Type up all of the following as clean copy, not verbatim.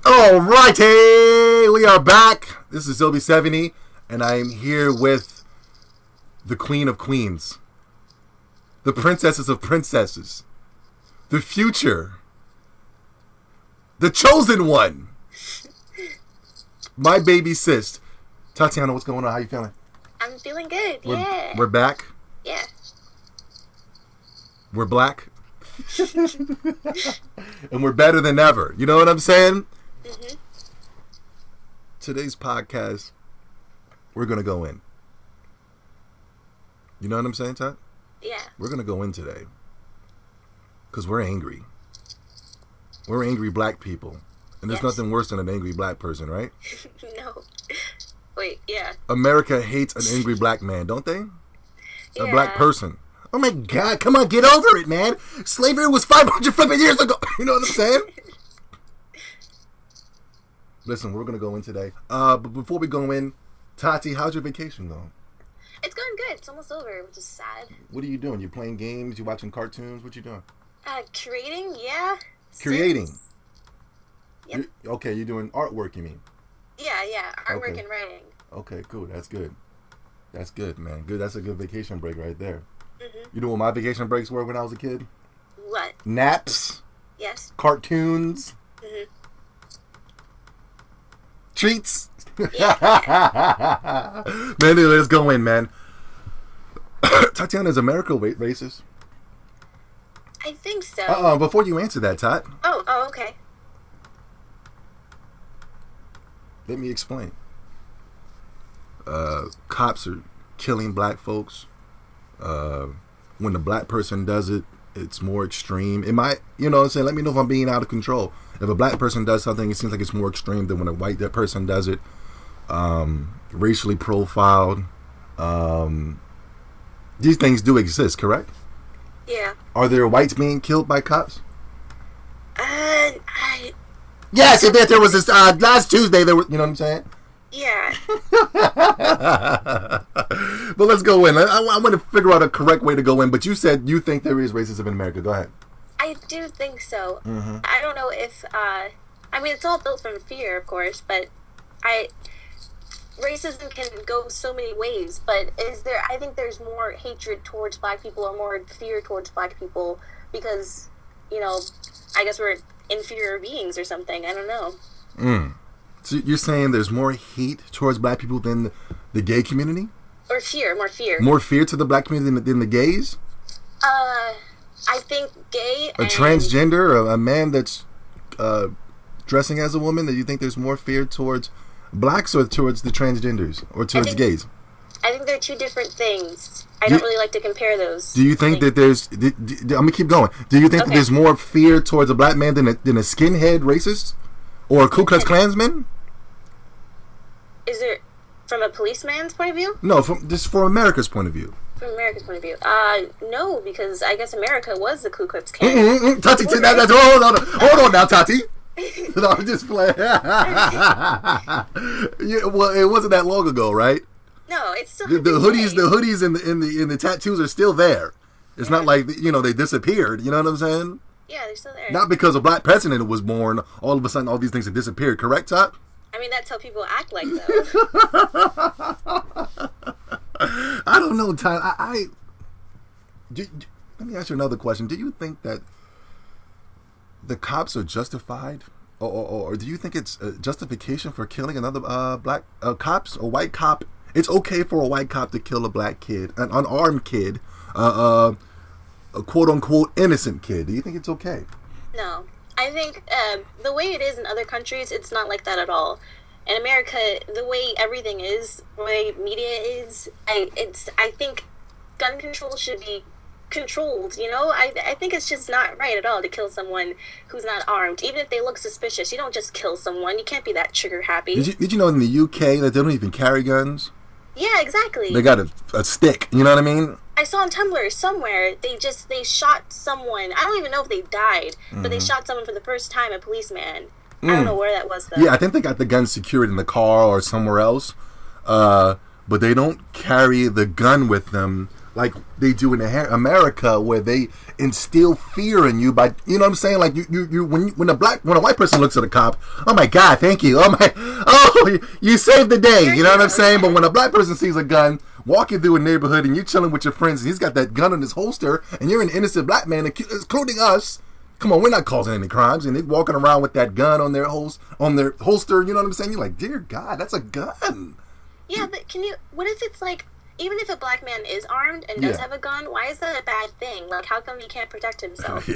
Alrighty, we are back. This is Zobi70, and I am here with the Queen of Queens, the Princesses of Princesses, the future, the chosen one, my baby sis. Tatiana, what's going on? How you feeling? I'm feeling good, yeah. We're back? Yeah. We're black? And we're better than ever. You know what I'm saying? Mm-hmm. Today's podcast, we're going to go in. You know what I'm saying, Todd? Yeah. We're going to go in today. Because we're angry. We're angry black people. And there's nothing worse than an angry black person, right? No. Wait, yeah. America hates an angry black man, don't they? Yeah. A black person. Oh my God, come on, get over it, man. Slavery was 500 flipping years ago. You know what I'm saying? Listen, we're going to go in today. But before we go in, Tati, how's your vacation going? It's going good. It's almost over, which is sad. What are you doing? You playing games? You watching cartoons? What you doing? Creating, yeah. Creating? Yep. Okay, you're doing artwork, you mean? Yeah. Artwork Okay. and writing. Okay, cool. That's good. That's good, man. Good. That's a good vacation break right there. Mm-hmm. You know what my vacation breaks were when I was a kid? What? Naps, Yes. cartoons, Mm-hmm. treats. Yeah. Man, anyway, let's go in, man. Tatiana, is America racist? I think so. Before you answer that, Tat, Oh, okay. let me explain. Cops are killing black folks. When the black person does it, it's more extreme. It might, you know what I'm saying? Let me know if I'm being out of control. If a black person does something, it seems like it's more extreme than when a white person does it. Racially profiled. These things do exist, correct? Yeah. Are there whites being killed by cops? Yes, if there was this last Tuesday. There was, you know what I'm saying? Yeah. But let's go in. I want to figure out a correct way to go in. But you said you think there is racism in America. Go ahead. I do think so. Mm-hmm. I don't know if, I mean, it's all built from fear, of course, but racism can go so many ways, but I think there's more hatred towards black people or more fear towards black people because, you know, I guess we're inferior beings or something. I don't know. So you're saying there's more hate towards black people than the gay community? Or fear, more fear. More fear to the black community than the gays? I think gay a transgender, a man that's dressing as a woman, that you think there's more fear towards blacks or towards the transgenders or towards gays? I think they're two different things. I don't really like to compare those. Do you think that there's... I'm going to keep going. Do you think that there's more fear towards a black man than a skinhead racist? Or a Ku Klux Klansman? Is it from a policeman's point of view? No, just for America's point of view. From America's point of view. No, because I guess America was the Ku Klux Klan. Tati, hold on now, Tati. No, I'm just playing. Yeah, well, it wasn't that long ago, right? No, it's still the hoodies and the tattoos are still there. It's not like, you know, they disappeared. You know what I'm saying? Yeah, they're still there. Not because a black president was born, all of a sudden all these things have disappeared. Correct, Tot? I mean, that's how people act like, though. I don't know, Tot. Let me ask you another question. Do you think that the cops are justified? Or do you think it's a justification for killing another black cops? A white cop? It's okay for a white cop to kill a black kid, an unarmed kid, a quote-unquote innocent kid. Do you think it's okay? No. I think the way it is in other countries, it's not like that at all. In America, the way everything is, the way media is, I think gun control should be controlled, you know? I think it's just not right at all to kill someone who's not armed. Even if they look suspicious, you don't just kill someone. You can't be that trigger happy. Did you know in the UK that they don't even carry guns? Yeah, exactly. They got a stick, you know what I mean? I saw on Tumblr somewhere, they shot someone. I don't even know if they died, but they shot someone for the first time, a policeman. I don't know where that was, though. Yeah, I think they got the gun secured in the car or somewhere else. But they don't carry the gun with them like they do in America, where they instill fear in you by, you know what I'm saying? Like when a white person looks at a cop, oh my God, thank you, you saved the day, you know what I'm saying? But when a black person sees a gun walking through a neighborhood and you're chilling with your friends and he's got that gun in his holster and you're an innocent black man, including us. Come on, we're not causing any crimes, and they're walking around with that gun on their holster. You know what I'm saying? You're like, dear God, that's a gun. Yeah, but what if it's like, even if a black man is armed and does have a gun, why is that a bad thing? Like, how come he can't protect himself? I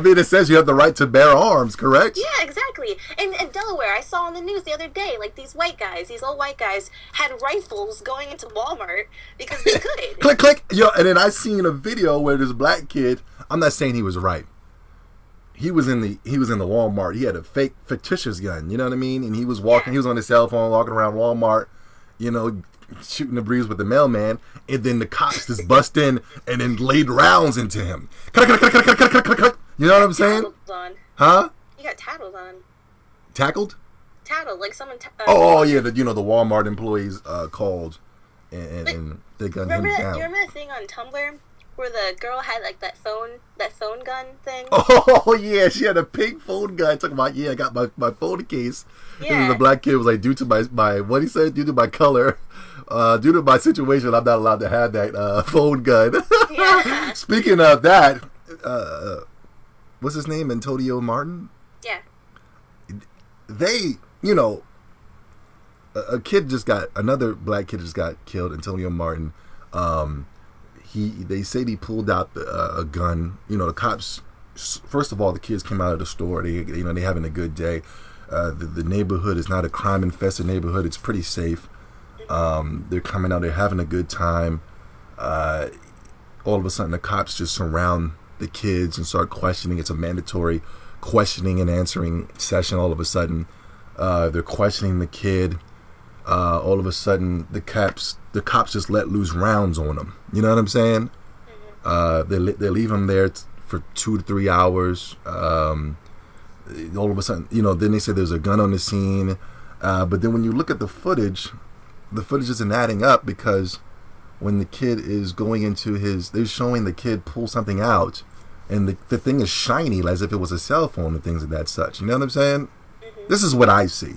mean, it says you have the right to bear arms, correct? Yeah, exactly. And in Delaware, I saw on the news the other day, like, these old white guys, had rifles going into Walmart because they could. Click, click. Yo, and then I seen a video where this black kid, I'm not saying he was right. He was in the Walmart. He had a fictitious gun, you know what I mean? And he was walking, he was on his cell phone, walking around Walmart, you know, shooting the breeze with the mailman. And then the cops just bust in and then laid rounds into him. You know what I'm saying? Huh? He got tattled on. Tackled? Tattled, like someone. Yeah, the Walmart employees called and they gunned him down. You remember that thing on Tumblr where the girl had like that phone gun thing? Oh yeah, she had a pink phone gun. Talking about, I got my phone case. Yeah. And the black kid was like, due to my what he said, due to my color, due to my situation, I'm not allowed to have that phone gun. Yeah. Speaking of that, what's his name? Antonio Martin? Yeah. They, another black kid just got killed, Antonio Martin. They say he pulled out a gun. The cops. First of all, the kids came out of the store. They having a good day. The neighborhood is not a crime-infested neighborhood. It's pretty safe. They're coming out. They're having a good time. All of a sudden, the cops just surround the kids and start questioning. It's a mandatory questioning and answering session. All of a sudden, they're questioning the kid. All of a sudden, the cops just let loose rounds on him. You know what I'm saying? Mm-hmm. They leave him there for 2 to 3 hours. All of a sudden, then they say there's a gun on the scene. But then when you look at the footage isn't adding up, because when the kid is going into they're showing the kid pull something out, and the thing is shiny as if it was a cell phone and things of that such. You know what I'm saying? Mm-hmm. This is what I see.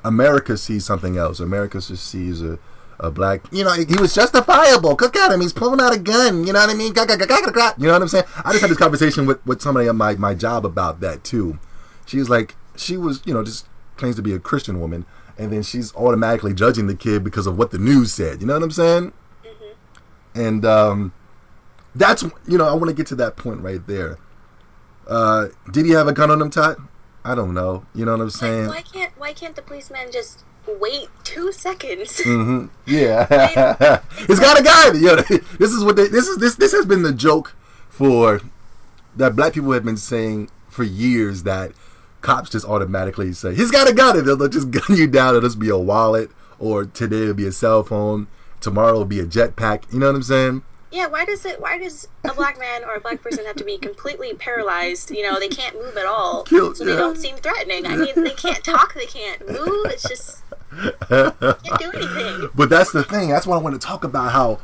America sees something else. America just sees a black, he was justifiable. Look at him, he's pulling out a gun. You know what I mean? You know what I'm saying? I just had this conversation with somebody at my job about that too. She was just claims to be a Christian woman, and then she's automatically judging the kid because of what the news said. You know what I'm saying? Mm-hmm. And that's, I want to get to that point right there. Did he have a gun on him, Todd? I don't know. You know what I'm saying? Why can't the policeman just wait 2 seconds? Mm-hmm. Yeah. He's got a gun. This has been the joke that black people have been saying for years, that cops just automatically say, he's got a gun, and they'll just gun you down. It'll just be a wallet, or today it'll be a cell phone, tomorrow it'll be a jetpack. You know what I'm saying? Yeah, why does a black man or a black person have to be completely paralyzed? They can't move at all, so they don't seem threatening. I mean, they can't talk, they can't move. It's just can't do anything. But that's the thing. That's why I want to talk about how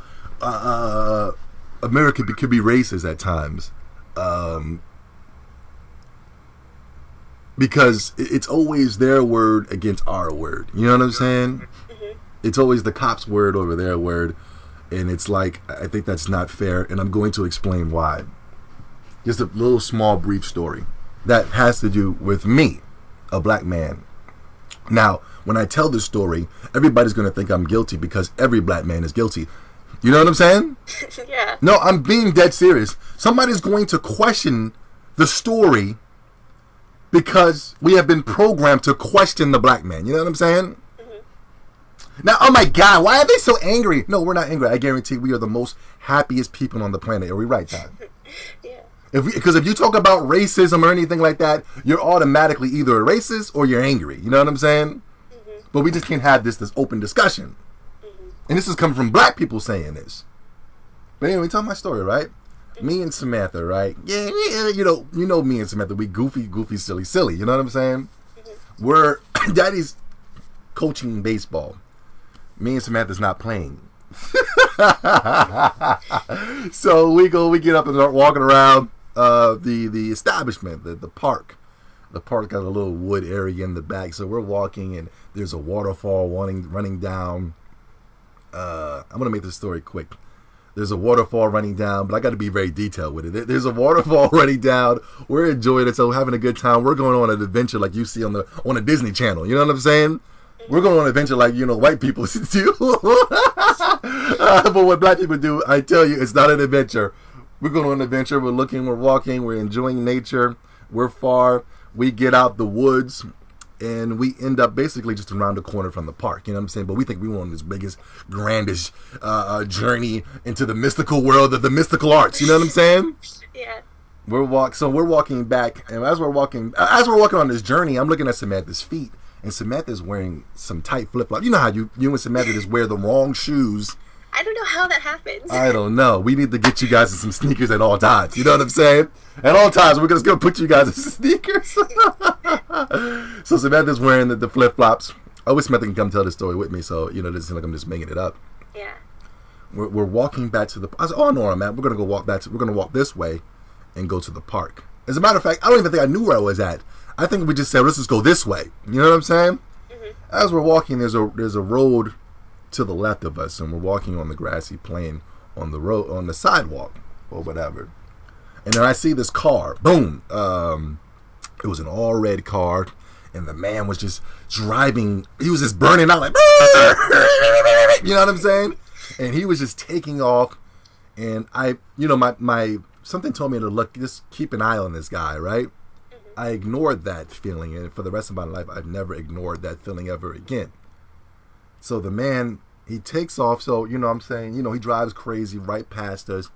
America could be racist at times, because it's always their word against our word. You know what I'm saying? Mm-hmm. It's always the cops' word over their word. And it's like, I think that's not fair, and I'm going to explain why. Just a little small brief story that has to do with me, a black man. Now, when I tell this story, everybody's going to think I'm guilty, because every black man is guilty. You know what I'm saying? Yeah. No, I'm being dead serious. Somebody's going to question the story because we have been programmed to question the black man. You know what I'm saying? Now, oh my God, why are they so angry? No, we're not angry. I guarantee we are the most happiest people on the planet. Are we right, Todd? Yeah. Because if you talk about racism or anything like that, you're automatically either a racist or you're angry. You know what I'm saying? Mm-hmm. But we just can't have this open discussion. Mm-hmm. And this is coming from black people saying this. But anyway, tell my story, right? Mm-hmm. Me and Samantha, right? Yeah, you know me and Samantha, we goofy, silly. You know what I'm saying? Mm-hmm. We're daddy's coaching baseball. Me and Samantha's not playing. So we get up and start walking around the establishment, the park. The park got a little wood area in the back, so we're walking and there's a waterfall running down. I'm gonna make this story quick. There's a waterfall running down, but I got to be very detailed with it. There's a waterfall running down. We're enjoying it, so we're having a good time. We're going on an adventure like you see on a Disney Channel. You know what I'm saying? We're going on an adventure like, white people do. But what black people do, I tell you, it's not an adventure. We're going on an adventure. We're looking, we're walking, we're enjoying nature. We're far. We get out the woods, and we end up basically just around the corner from the park. You know what I'm saying? But we think we were on this biggest, grandest journey into the mystical world of the mystical arts. You know what I'm saying? Yeah. We're walking back, and as we're walking on this journey, I'm looking at Samantha's feet, and Samantha's wearing some tight flip-flops. You know how you and Samantha just wear the wrong shoes. I don't know how that happens. I don't know. We need to get you guys in some sneakers at all times. You know what I'm saying? At all times, we're just going to put you guys in sneakers. So Samantha's wearing the flip-flops. I wish Samantha can come tell the story with me, so, this isn't like I'm just making it up. Yeah. We're walking back to the... I said, oh, I know where I'm at. We're going to go walk back. We're going to walk this way and go to the park. As a matter of fact, I don't even think I knew where I was at. I think we just said, let's just go this way. You know what I'm saying? Mm-hmm. As we're walking, there's a road to the left of us, and we're walking on the grassy plain on the road, on the sidewalk or whatever. And then I see this car. Boom. It was an all red car, and the man was just driving. He was just burning out like, you know what I'm saying? And he was just taking off. And I, my something told me to look, just keep an eye on this guy, right? Mm-hmm. I ignored that feeling, and for the rest of my life, I've never ignored that feeling ever again. So the man, he takes off. So, what I'm saying, he drives crazy right past us,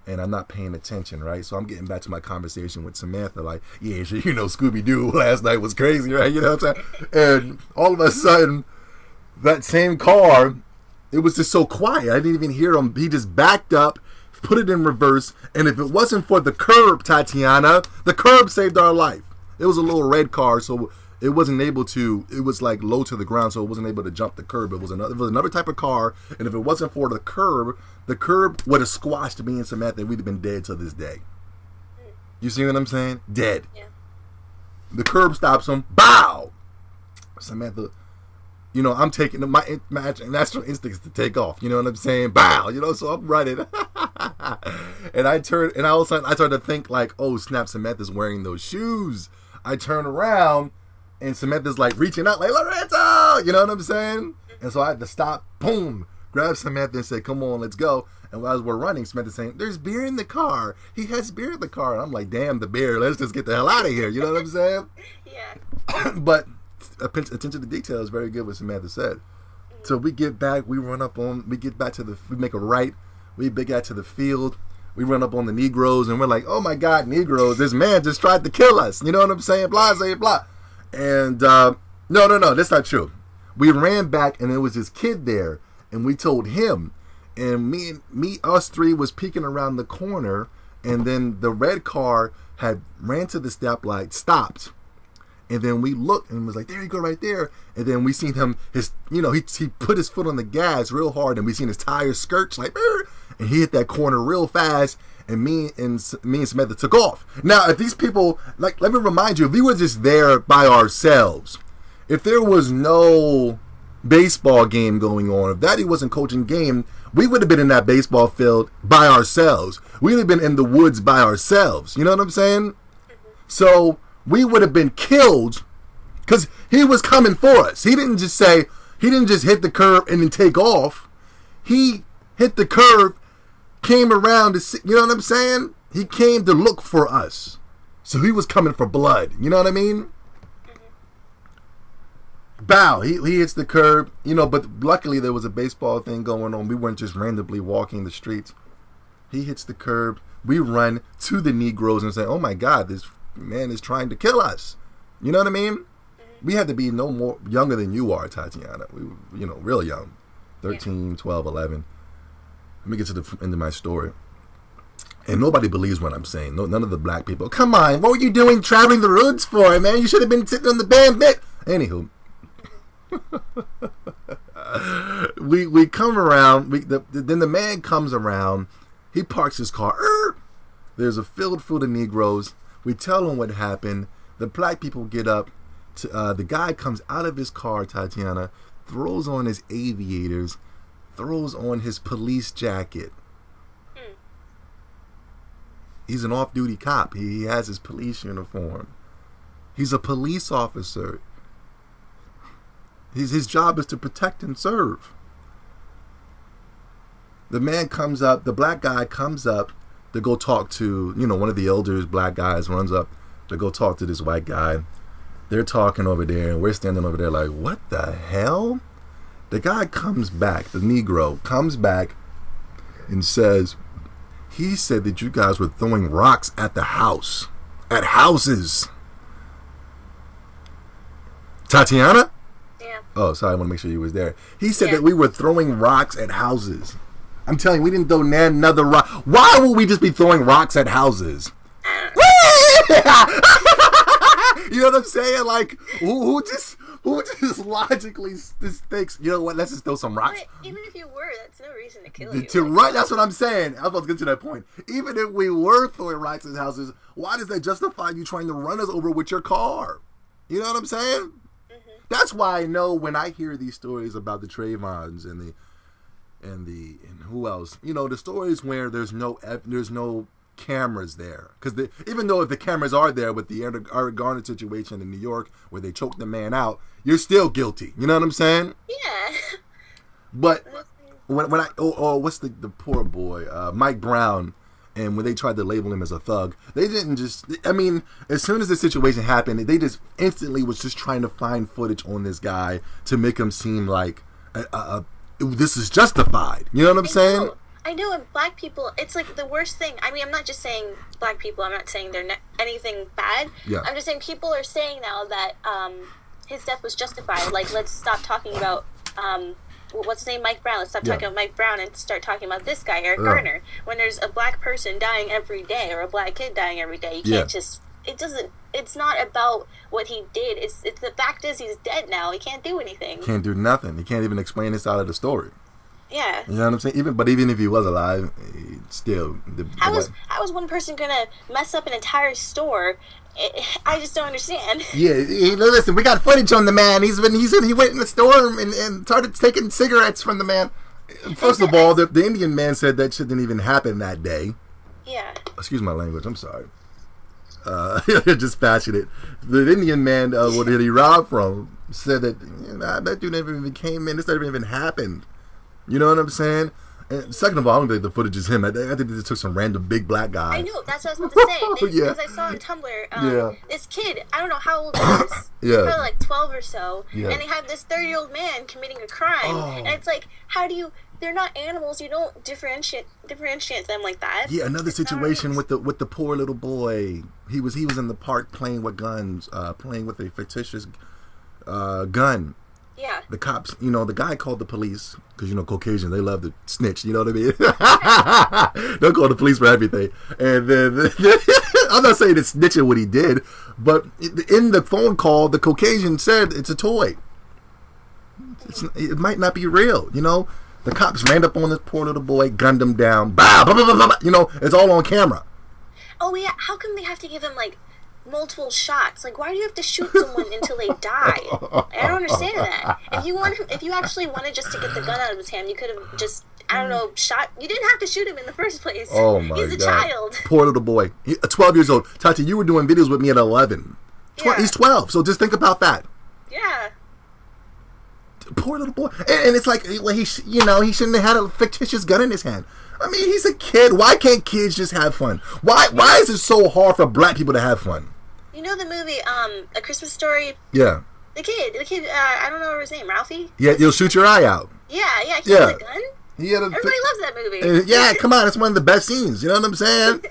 and I'm not paying attention, right? So I'm getting back to my conversation with Samantha, like, yeah, so, Scooby-Doo last night was crazy, right? You know what I'm saying? And all of a sudden, that same car, it was just so quiet. I didn't even hear him. He just backed up, put it in reverse, and if it wasn't for the curb, Tatiana, the curb saved our life. It was a little red car, so it wasn't able to, it was like low to the ground, so it wasn't able to jump the curb. It was another type of car, and if it wasn't for the curb would have squashed me and Samantha, and we'd have been dead to this day. You see what I'm saying? Dead. Yeah. The curb stops him. Bow! Samantha, I'm taking my natural instincts to take off. You know what I'm saying? Bow! So I'm running. And all of a sudden, I started to think like, oh, snap, Samantha's wearing those shoes. I turn around, and Samantha's like reaching out like, Lorenzo! You know what I'm saying? And so I had to stop, boom, grab Samantha and say, come on, let's go. And as we're running, Samantha's saying, there's beer in the car. He has beer in the car. And I'm like, damn, the beer. Let's just get the hell out of here. You know what I'm saying? Yeah. But attention to detail is very good, what Samantha said. So we get back, we get back to we make a right. We get out to the field. We run up on the Negroes, and we're like, oh my God, Negroes, this man just tried to kill us. You know what I'm saying? Blah, blah, blah. And no, that's not true. We ran back, and there was this kid there, and we told him, and us three was peeking around the corner, and then the red car had ran to the stoplight, stopped, and then we looked and was like, there you go, right there. And then we seen him, he put his foot on the gas real hard, and we seen his tires skirts like, and he hit that corner real fast, and me and Samantha took off. Now, if these people, like, let me remind you, if we were just there by ourselves, if there was no baseball game going on, if Daddy wasn't coaching game, we would have been in that baseball field by ourselves. We would have been in the woods by ourselves. You know what I'm saying? So we would have been killed because he was coming for us. He didn't just hit the curb and then take off. He hit the curb, came around to see, you know what I'm saying? He came to look for us. So he was coming for blood. You know what I mean? Bow. He hits the curb, but luckily there was a baseball thing going on. We weren't just randomly walking the streets. He hits the curb. We run to the Negroes and say, oh my God, this man is trying to kill us. You know what I mean? We had to be no more younger than you are, Tatiana. We were, real young. 13, 12, 11. Let me get to the end of my story. And nobody believes what I'm saying. No, none of the black people. Come on, what were you doing traveling the roads for, man? You should have been sitting on the band bit. Anywho. we come around. Then the man comes around. He parks his car. There's a field full of Negroes. We tell him what happened. The black people get up. The guy comes out of his car, Tatiana, throws on his aviators, throws on his police jacket. He's an off-duty cop. He has his police uniform. He's a police officer. His job is to protect and serve. The man comes up, the black guy comes up to go talk to, one of the elders, black guys, runs up to go talk to this white guy. They're talking over there, and we're standing over there like, what the hell? The guy comes back, the Negro comes back and says, he said that you guys were throwing rocks at the house. At houses. Tatiana? Yeah. Oh, sorry, I want to make sure you was there. He said that we were throwing rocks at houses. I'm telling you, we didn't throw another rock. Why would we just be throwing rocks at houses? You know what I'm saying? Like, who just logically just thinks, you know what, let's just throw some rocks. But even if you were, that's no reason to kill you. That's what I'm saying. I was about to get to that point. Even if we were throwing rocks at houses, why does that justify you trying to run us over with your car? You know what I'm saying? Mm-hmm. That's why I know when I hear these stories about the Trayvons and who else, the stories where there's no cameras there, because even though if the cameras are there with the Eric Garner situation in New York where they choked the man out, you're still guilty. You know what I'm saying? Yeah. But when what's the poor boy, Mike Brown, and when they tried to label him as a thug, they didn't just, as soon as the situation happened, they just instantly was just trying to find footage on this guy to make him seem like this is justified. You know what I'm saying? I know, and black people, it's like the worst thing. I mean, I'm not just saying black people. I'm not saying they're anything bad. Yeah. I'm just saying people are saying now that his death was justified. Like, let's stop talking about, what's his name, Mike Brown. Let's stop talking about Mike Brown and start talking about this guy, Eric Garner. When there's a black person dying every day or a black kid dying every day, you can't just, it's not about what he did. It's the fact is he's dead now. He can't do anything. Can't do nothing. He can't even explain his side of the story. Yeah. You know what I'm saying? Even if he was alive, still. How was one person gonna mess up an entire store? I just don't understand. Yeah, listen, we got footage on the man. He went in the store and started taking cigarettes from the man. First of all, the Indian man said that shit didn't even happen that day. Yeah. Excuse my language. I'm sorry. Just passionate. The Indian man, where he robbed from, said that that dude never even came in. This never even happened. You know what I'm saying? And second of all, I don't think the footage is him. I think they just took some random big black guy. I know, that's what I was about to say. Because I saw on Tumblr, this kid, I don't know how old he is. Probably like 12 or so. Yeah. And they have this 30-year-old man committing a crime. And it's like, they're not animals. You don't differentiate them like that. Yeah, another situation with the poor little boy. He was in the park playing with guns, playing with a fictitious gun. Yeah. The cops, the guy called the police because, Caucasians, they love to snitch. You know what I mean? They'll call the police for everything. And then, I'm not saying it's snitching what he did, but in the phone call, the Caucasian said it's a toy. It might not be real, The cops ran up on this poor little boy, gunned him down. Bah, blah, blah, blah, blah, it's all on camera. Oh, yeah. How come they have to give him, multiple shots? Why do you have to shoot someone until they die? I don't understand that. If you actually wanted just to get the gun out of his hand, you could have just, shot. You didn't have to shoot him in the first place. Oh my God. He's a child. Poor little boy. 12 years old. Tati, you were doing videos with me at 11. He's 12, so just think about that. Yeah. Poor little boy. And it's like, he shouldn't have had a fictitious gun in his hand. I mean, he's a kid. Why can't kids just have fun? Why is it so hard for black people to have fun? You know the movie, A Christmas Story? Yeah. The kid, I don't know his name, Ralphie? Yeah, you'll shoot your eye out. Yeah, he had a gun. Everybody loves that movie. Yeah, come on, it's one of the best scenes. You know what I'm saying?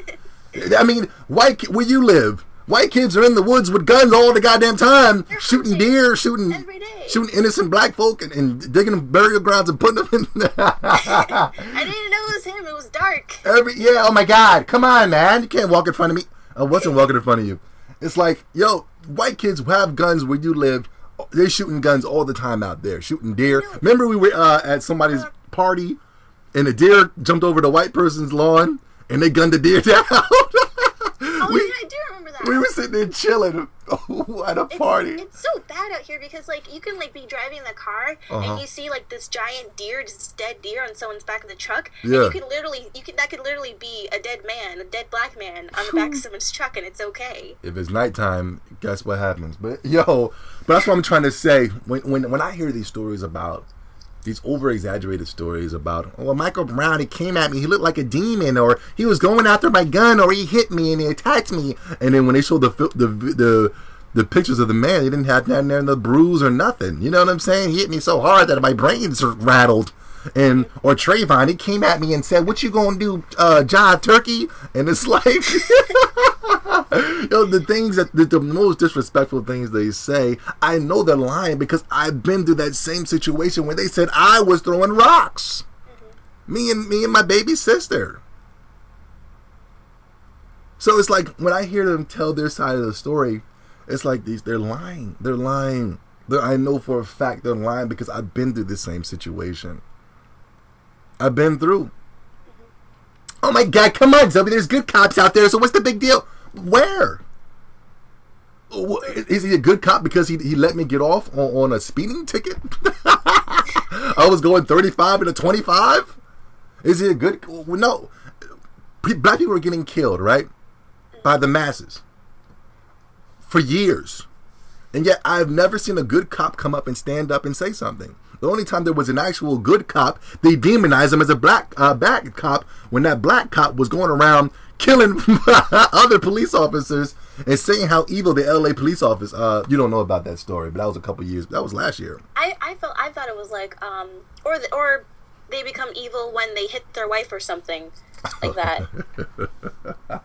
I mean, where you live, white kids are in the woods with guns all the goddamn time, shooting deer, shooting innocent black folk, and digging them burial grounds and putting them in. I didn't know it was him. It was dark. Oh my God, come on, man, you can't walk in front of me. I wasn't walking in front of you. It's like, white kids who have guns where you live They're shooting guns all the time out there, shooting deer. Remember we were at somebody's party, and a deer jumped over the white person's lawn, and they gunned the deer down. Oh, yeah, I do remember that. We were sitting there chilling at a party. It's so bad out here because, like, you can, like, be driving in the car and you see, like, this giant deer, this dead deer on someone's back of the truck. Yeah. And that could literally be a dead black man on the back of someone's truck, and it's okay. If it's nighttime, guess what happens? But that's what I'm trying to say. When I hear these stories about, these over-exaggerated stories about, well, Michael Brown, he came at me, he looked like a demon, or he was going after my gun, or he hit me and he attacked me. And then when they showed the pictures of the man, he didn't have down there the bruise or nothing. You know what I'm saying? He hit me so hard that my brains rattled. Or Trayvon, he came at me and said, "What you gonna do, jive turkey?" And it's like, the things the most disrespectful things they say, I know they're lying because I've been through that same situation where they said I was throwing rocks. Me and my baby sister. So it's like when I hear them tell their side of the story, it's like they're lying. They're lying. I know for a fact they're lying because I've been through the same situation. I've been through. Oh my God, come on, Zubby. There's good cops out there, so what's the big deal? Where? Is he a good cop because he let me get off on a speeding ticket? I was going 35 and a 25? Is he a good... No. Black people are getting killed, right? By the masses. For years. And yet I've never seen a good cop come up and stand up and say something. The only time there was an actual good cop, they demonized him as a bad cop when that black cop was going around killing other police officers and saying how evil the LA police office. You don't know about that story, but that was a couple years. That was last year. I thought it was like or they become evil when they hit their wife or something like that.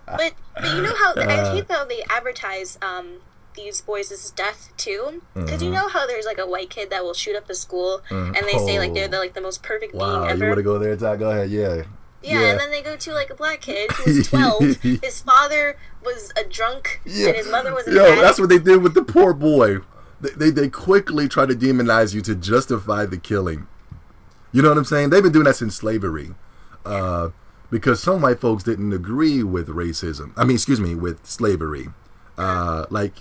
but you know how I hate how they advertise these boys' death too, because you know how there's like a white kid that will shoot up the school and they say like they're like the most perfect being ever. You want to go there, Ty? Go ahead. Yeah, and then they go to like a black kid who's 12. His father was a drunk and his mother was a that's what they did with the poor boy. They quickly try to demonize you to justify the killing. You know what I'm saying? They've been doing that since slavery, because some white folks didn't agree with racism. With slavery. Like,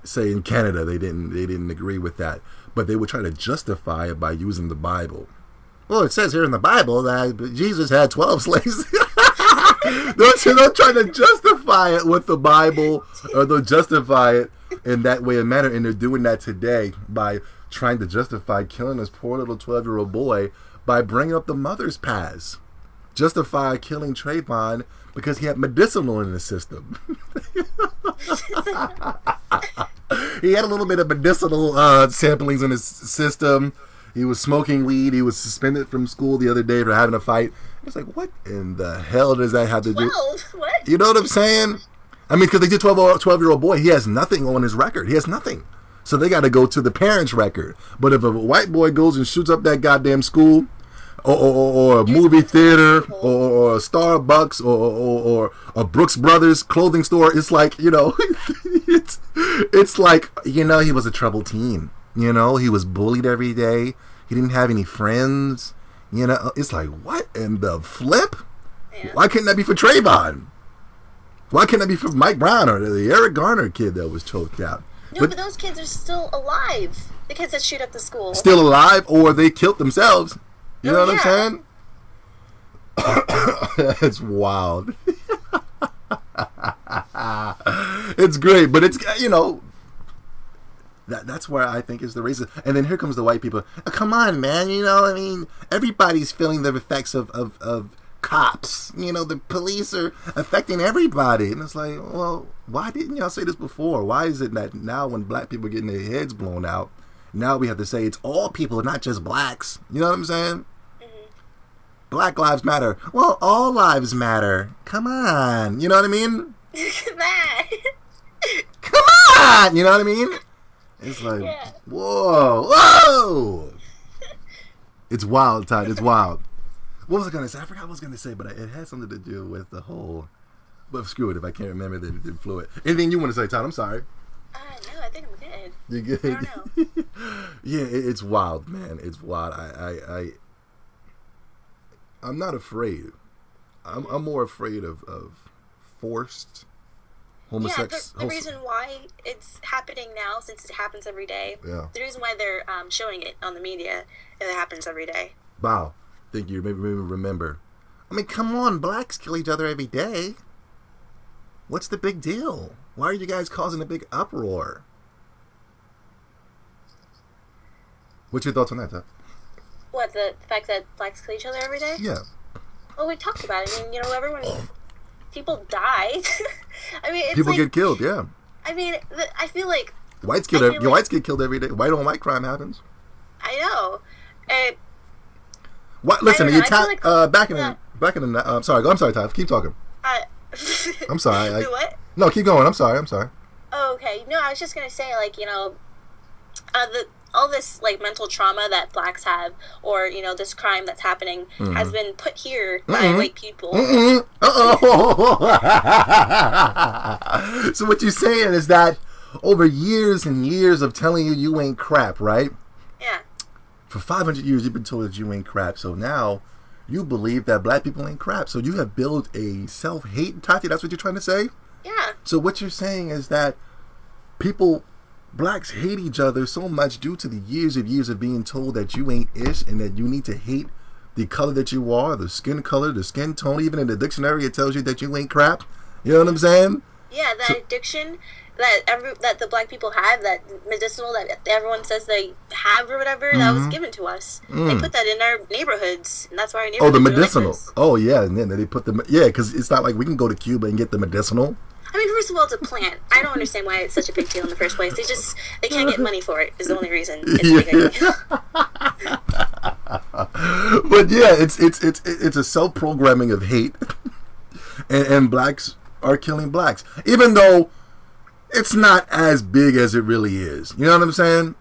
say in Canada, they didn't agree with that, but they would try to justify it by using the Bible. Well, it says here in the Bible that Jesus had 12 slaves. They'll try to justify it with the Bible, or they'll justify it in that way and manner, and they're doing that today by trying to justify killing this poor little 12-year-old boy by bringing up the mother's past. Justify killing Trayvon because he had medicinal in his system. He had a little bit of medicinal samplings in his system. He was smoking weed. He was suspended from school the other day for having a fight. It's like, what in the hell does that have to do? 12? What? You know what I'm saying? I mean, because they did 12-year-old boy. He has nothing on his record. He has nothing. So they got to go to the parents' record. But if a white boy goes and shoots up that goddamn school, or a movie theater, or a Starbucks, or a Brooks Brothers clothing store, it's like, it's like, he was a troubled teen. He was bullied every day. He didn't have any friends. It's like, what in the flip? Yeah. Why couldn't that be for Trayvon? Why couldn't that be for Mike Brown or the Eric Garner kid that was choked out? No, but those kids are still alive. The kids that shoot up the school. Still alive, or they killed themselves. You know what I'm saying? It's wild. It's great, but it's, that's where I think is the racism. And then here comes the white people. Oh, come on, man. Everybody's feeling the effects of cops. The police are affecting everybody. And it's like, well, why didn't y'all say this before? Why is it that now when black people are getting their heads blown out, now we have to say it's all people, not just blacks. You know what I'm saying? Mm-hmm. Black lives matter. Well, all lives matter. Come on. You know what I mean? Come on. Come on. You know what I mean? It's like, whoa. It's wild, Todd. It's wild. What was I going to say? I forgot what I was going to say, but it had something to do with the whole... But screw it, if I can't remember, then it flew it. Anything you want to say, Todd? I'm sorry. No, I think I'm good. good. You good? I don't know. Yeah, it's wild, man. It's wild. I'm not afraid. I'm more afraid of forced homosexuality. Yeah, the reason why it's happening now, since it happens every day, the reason why they're showing it on the media, it happens every day. Wow. Think you maybe remember. I mean, come on, blacks kill each other every day. What's the big deal? Why are you guys causing a big uproar? What's your thoughts on that, Todd? What, the fact that blacks kill each other every day? Yeah. Well, we talked about it. I mean, everyone... People die. I mean, it's people get killed, yeah. I mean, I feel like... Whites get killed every day. White on white crime happens. I know. Listen, I don't know, back in the... I'm sorry, Todd. Keep talking. I'm sorry. What? No, keep going. I'm sorry. Oh, okay. No, I was just going to say, all this mental trauma that blacks have, or this crime that's happening, has been put here by white people. So what you're saying is that over years and years of telling you ain't crap, right? Yeah. For 500 years you've been told that you ain't crap. So now you believe that black people ain't crap. So you have built a self-hate, Tati. That's what you're trying to say? Yeah. So what you're saying is that blacks hate each other so much due to the years of being told that you ain't ish and that you need to hate the color that you are, the skin color, the skin tone. Even in the dictionary, it tells you that you ain't crap. You know what I'm saying? Yeah, addiction that the black people have, that medicinal that everyone says they have or whatever, that was given to us. They put that in our neighborhoods, and that's why our neighborhoods. Oh, the medicinal. Oh, yeah, and then they put because it's not like we can go to Cuba and get the medicinal. I mean, first of all, it's a plant. I don't understand why it's such a big deal in the first place. They can't get money for it. Is the only reason. It's But yeah, it's a self-programming of hate, and blacks are killing blacks, even though it's not as big as it really is. You know what I'm saying?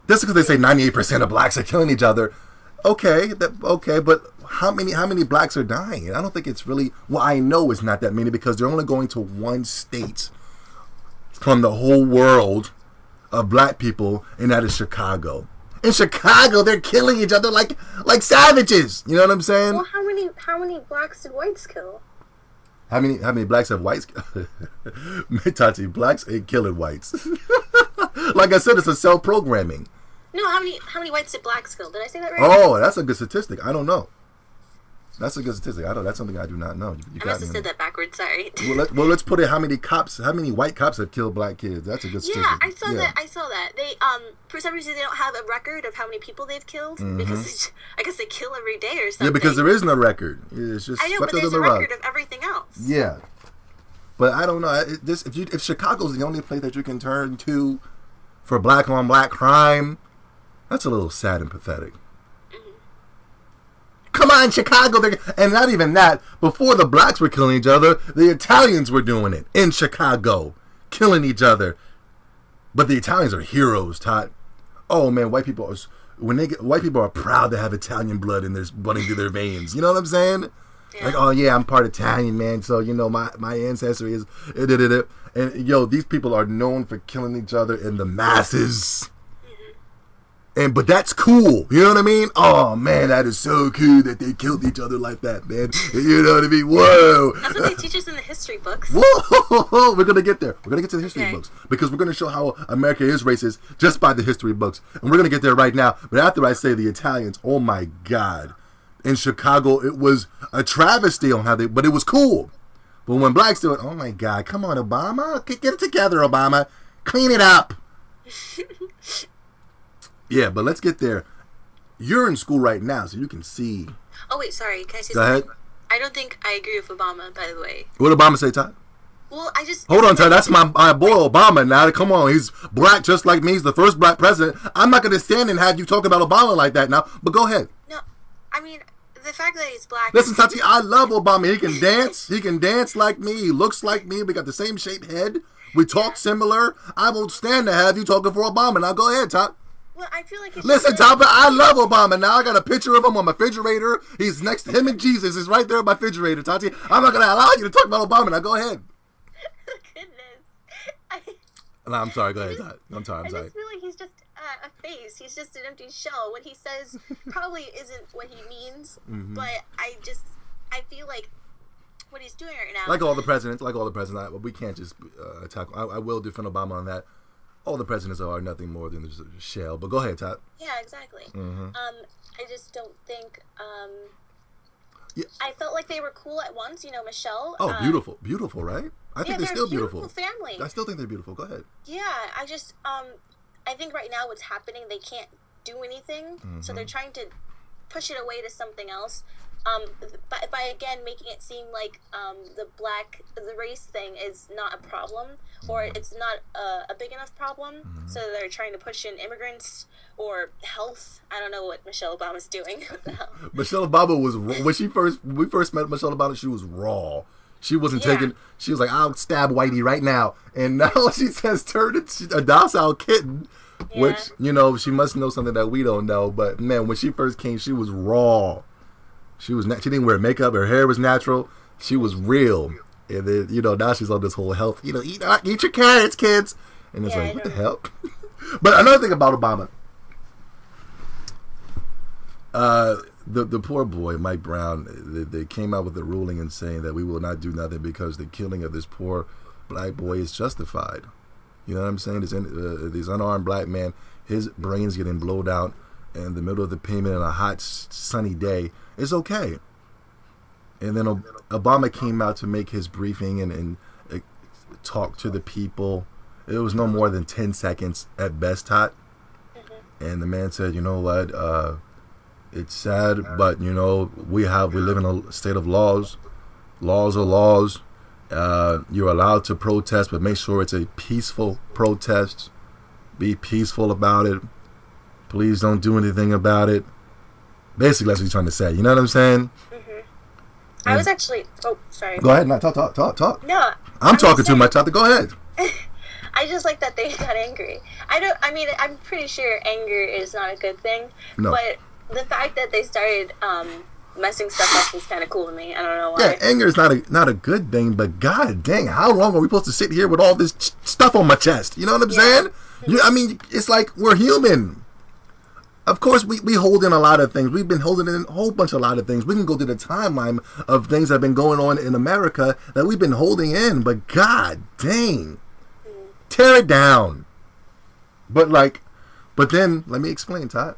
Just because they say 98% of blacks are killing each other, okay, but how many blacks are dying? I don't think it's really... Well, I know it's not that many because they're only going to one state from the whole world of black people, and that is Chicago. In Chicago, they're killing each other like savages. You know what I'm saying? Well, how many blacks did whites kill? How many blacks have whites? Tati, blacks ain't killing whites. Like I said, it's a self-programming. No, how many whites did blacks kill? Did I say that right? Oh, that's a good statistic. I don't know. That's a good statistic. That's something I do not know. I must have said that backwards. Sorry. Well, let's put it. How many white cops have killed black kids? That's a good statistic. Yeah, I saw that. They for some reason they don't have a record of how many people they've killed because I guess they kill every day or something. Yeah, because there is no record. It's just I know, but there's a record of everything else. Yeah, but I don't know. If Chicago's the only place that you can turn to for black on black crime, that's a little sad and pathetic. Come on, Chicago. And not even that. Before the blacks were killing each other, the Italians were doing it in Chicago, killing each other. But the Italians are heroes, Todd. Oh man, white people are proud to have Italian blood running through their veins. You know what I'm saying? Yeah. Like, oh yeah, I'm part Italian, man. So my ancestry is and these people are known for killing each other in the masses. But that's cool, you know what I mean? Oh man, that is so cool that they killed each other like that, man. You know what I mean? Whoa! That's what they teach us in the history books. Whoa! We're gonna get there. We're gonna get to the history books because we're gonna show how America is racist just by the history books, and we're gonna get there right now. But after I say the Italians, oh my God, in Chicago it was a travesty on how but it was cool. But when blacks do it, oh my God, come on, Obama, get it together, Obama, clean it up. Yeah, but let's get there. You're in school right now, so you can see. Oh, wait, sorry. Can I say something? Go ahead. I don't think I agree with Obama, by the way. What did Obama say, Todd? Well, Hold on, Todd. That's my boy Obama now. Come on. He's black just like me. He's the first black president. I'm not going to stand and have you talk about Obama like that now, but go ahead. No, I mean, the fact that he's black... Listen, Tati, I love Obama. He can dance. He can dance like me. He looks like me. We got the same shaped head. We talk similar. I won't stand to have you talking for Obama. Now, go ahead, Todd. Well, I feel like listen, Tom, I love Obama. Now I got a picture of him on my refrigerator. He's next to him and Jesus is right there on my refrigerator, Tati. I'm not going to allow you to talk about Obama. Now go ahead. Goodness. No, I'm sorry. Go ahead, Todd. I'm sorry. I just feel like he's just a face. He's just an empty shell. What he says probably isn't what he means. Mm-hmm. But I feel like what he's doing right now. Like all the presidents, we can't just attack. I will defend Obama on that. All the presidents are nothing more than a shell. But go ahead, Todd. Yeah, exactly. Mm-hmm. I just don't think. Yeah. I felt like they were cool at once. You know, Michelle. Oh, beautiful, right? I think they're still beautiful. Family. I still think they're beautiful. Go ahead. Yeah, I just I think right now what's happening, they can't do anything, so they're trying to push it away to something else. By again making it seem like the race thing is not a problem, or it's not a big enough problem. So they're trying to push in immigrants or health. I don't know what Michelle Obama's doing. Michelle Obama was when we first met Michelle Obama. She was raw. She wasn't taking. She was like, "I'll stab Whitey right now," and now she says, "Turn it a docile kitten." Yeah. Which, you know, she must know something that we don't know. But man, when she first came, she was raw. She didn't wear makeup. Her hair was natural. She was real. And then, you know, now she's on this whole health. You know, eat your carrots, kids. And it's like, what the hell? But another thing about Obama, the poor boy Mike Brown, they came out with a ruling and saying that we will not do nothing because the killing of this poor black boy is justified. You know what I'm saying? This unarmed black man, his brain's getting blown out in the middle of the pavement on a hot, sunny day. It's okay. And then Obama came out to make his briefing and talk to the people. It was no more than 10 seconds at best, Todd. And the man said, you know what, it's sad, but, you know, we live in a state of laws. Laws are laws. You're allowed to protest, but make sure it's a peaceful protest. Be peaceful about it. Please don't do anything about it. Basically, that's what he's trying to say. You know what I'm saying? I was actually... Oh, sorry. Go ahead. No, talk. No. I'm talking too much. Go ahead. I just like that they got angry. I'm pretty sure anger is not a good thing. No. But the fact that they started messing stuff up is kind of cool to me. I don't know why. Yeah, anger is not a good thing, but god dang, how long are we supposed to sit here with all this stuff on my chest? You know what I'm saying? I mean, it's like we're human. Of course, we hold in a lot of things. We've been holding in a whole bunch of things. We can go through the timeline of things that have been going on in America that we've been holding in, but god dang. Tear it down. But then, let me explain, Todd.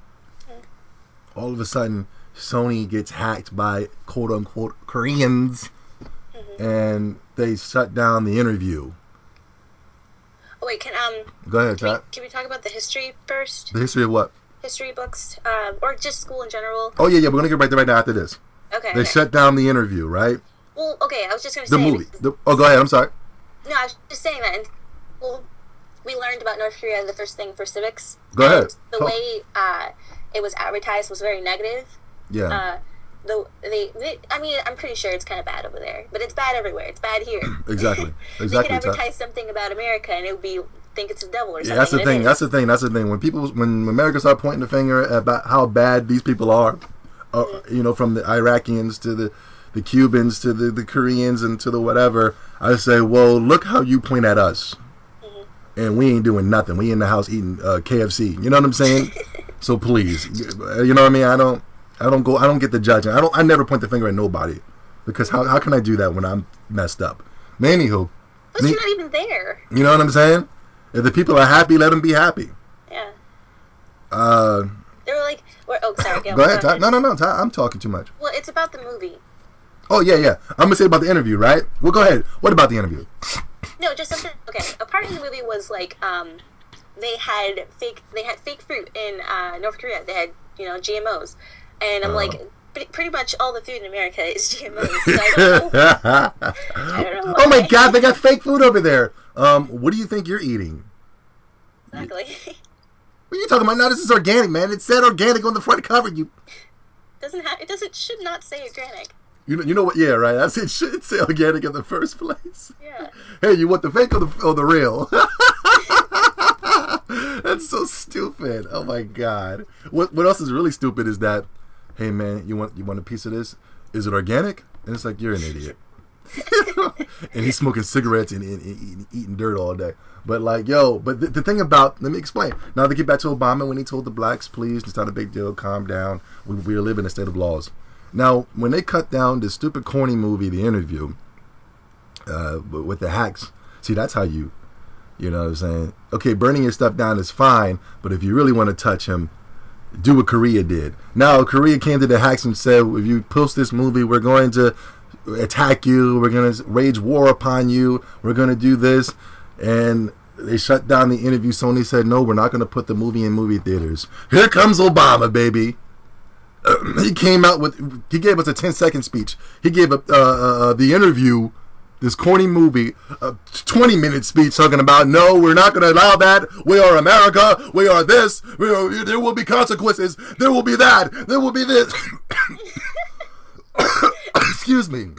All of a sudden, Sony gets hacked by quote-unquote Koreans, and they shut down the interview. Oh, wait, Go ahead, Todd. Can we talk about the history first? The history of what? History books, or just school in general. Oh, yeah, we're going to get right there right now after this. Okay. They shut down the interview, right? Well, okay, I was just going to say... The movie. Go ahead, I'm sorry. No, I was just saying that. We learned about North Korea the first thing for civics. Go ahead. The way it was advertised was very negative. Yeah. I'm pretty sure it's kind of bad over there, but it's bad everywhere. It's bad here. Exactly. They could advertise something about America, and it would be think it's the devil or something. Yeah, that's the thing. When America start pointing the finger about how bad these people are, you know, from the Iraqians to the Cubans to the Koreans and to the whatever, I say, well, look how you point at us, and we ain't doing nothing. We in the house eating KFC. You know what I'm saying? So please, you know what I mean? I don't get the judging. I never point the finger at nobody, because how can I do that when I'm messed up? But anywho, but you're not even there. You know what I'm saying? If the people are happy, let them be happy. Yeah. They were like, oh, sorry, Gail. Go ahead, Todd. No, Todd, I'm talking too much. Well, it's about the movie. Oh, yeah. I'm going to say about the interview, right? Well, go ahead. What about the interview? No, just something. Okay, a part of the movie was like, they had fake fruit in North Korea. They had, GMOs, and I'm like, pretty much all the food in America is GMOs. So I don't know why. Oh my God, they got fake food over there. What do you think you're eating? Exactly. What are you talking about? No, this is organic, man. It said organic on the front cover. It should not say organic. You know what? Yeah, right. It should say organic in the first place. Yeah. Hey, you want the fake or the real? That's so stupid. Oh my God. What else is really stupid is that, hey man, you want a piece of this? Is it organic? And it's like, you're an idiot. And he's smoking cigarettes and eating dirt all day. But like, yo, but the thing about, let me explain. Now to get back to Obama when he told the blacks, please, it's not a big deal, calm down. We live in a state of laws. Now, when they cut down this stupid corny movie, The Interview, with the hacks, see, that's how you know what I'm saying? Okay, burning your stuff down is fine, but if you really want to touch him, do what Korea did. Now, Korea came to the hacks and said, if you post this movie, we're going to attack you, we're going to wage war upon you, we're going to do this, and they shut down The Interview. Sony said, no, we're not going to put the movie in movie theaters. Here comes Obama, baby. He came out he gave us a 10-second speech. He gave The Interview, this corny movie, a 20-minute speech talking about, no, we're not going to allow that. We are America. We are this. There will be consequences. There will be that. There will be this. Excuse me.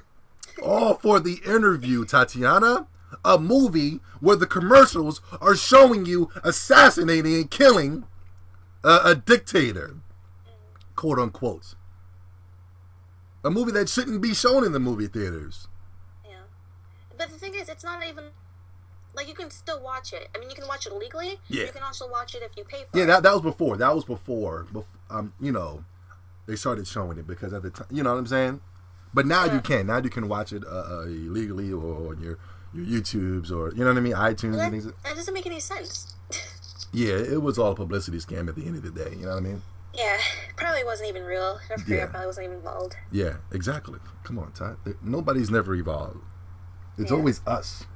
All for The Interview, Tatiana. A movie where the commercials are showing you assassinating and killing a dictator, quote unquote. A movie that shouldn't be shown in the movie theaters. Yeah, but the thing is, it's not even like you can still watch it. I mean, you can watch it illegally. Yeah. You can also watch it if you pay for it. Yeah, that was before. That was before. You know, they started showing it because at the time, you know what I'm saying. But now you can. Now you can watch it illegally or on your YouTubes or, you know what I mean, iTunes and things. That doesn't make any sense. Yeah, it was all a publicity scam at the end of the day. You know what I mean? Yeah, probably wasn't even real. North Korea probably wasn't even involved. Yeah, exactly. Come on, Todd. Nobody's never evolved. It's always us.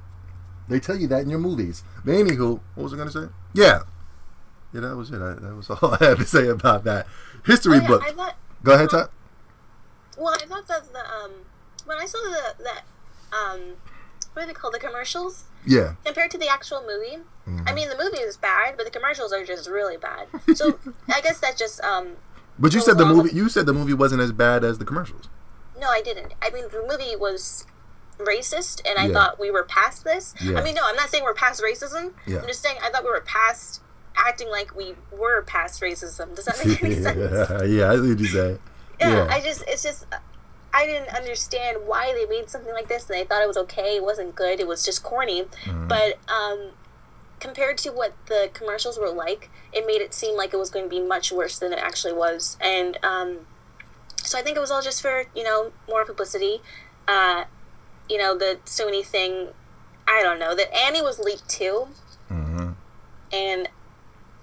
They tell you that in your movies. But anywho, what was I going to say? Yeah, that was it. That was all I had to say about that. History book. Go ahead, Todd. Well, I thought that when I saw what are they called? The commercials? Yeah. Compared to the actual movie. Mm-hmm. I mean, the movie is bad, but the commercials are just really bad. So I guess that just But you said the movie. You said the movie wasn't as bad as the commercials. No, I didn't. I mean, the movie was racist, and I thought we were past this. Yeah. I mean, no, I'm not saying we're past racism. Yeah. I'm just saying I thought we were past acting like we were past racism. Does that make any sense? Yeah, I see what you say. Yeah, it's just. I didn't understand why they made something like this, and I thought it was okay. It wasn't good. It was just corny. Mm-hmm. But compared to what the commercials were like, it made it seem like it was going to be much worse than it actually was. And so I think it was all just for, more publicity. The Sony thing, I don't know. That Annie was leaked too. Mm-hmm. And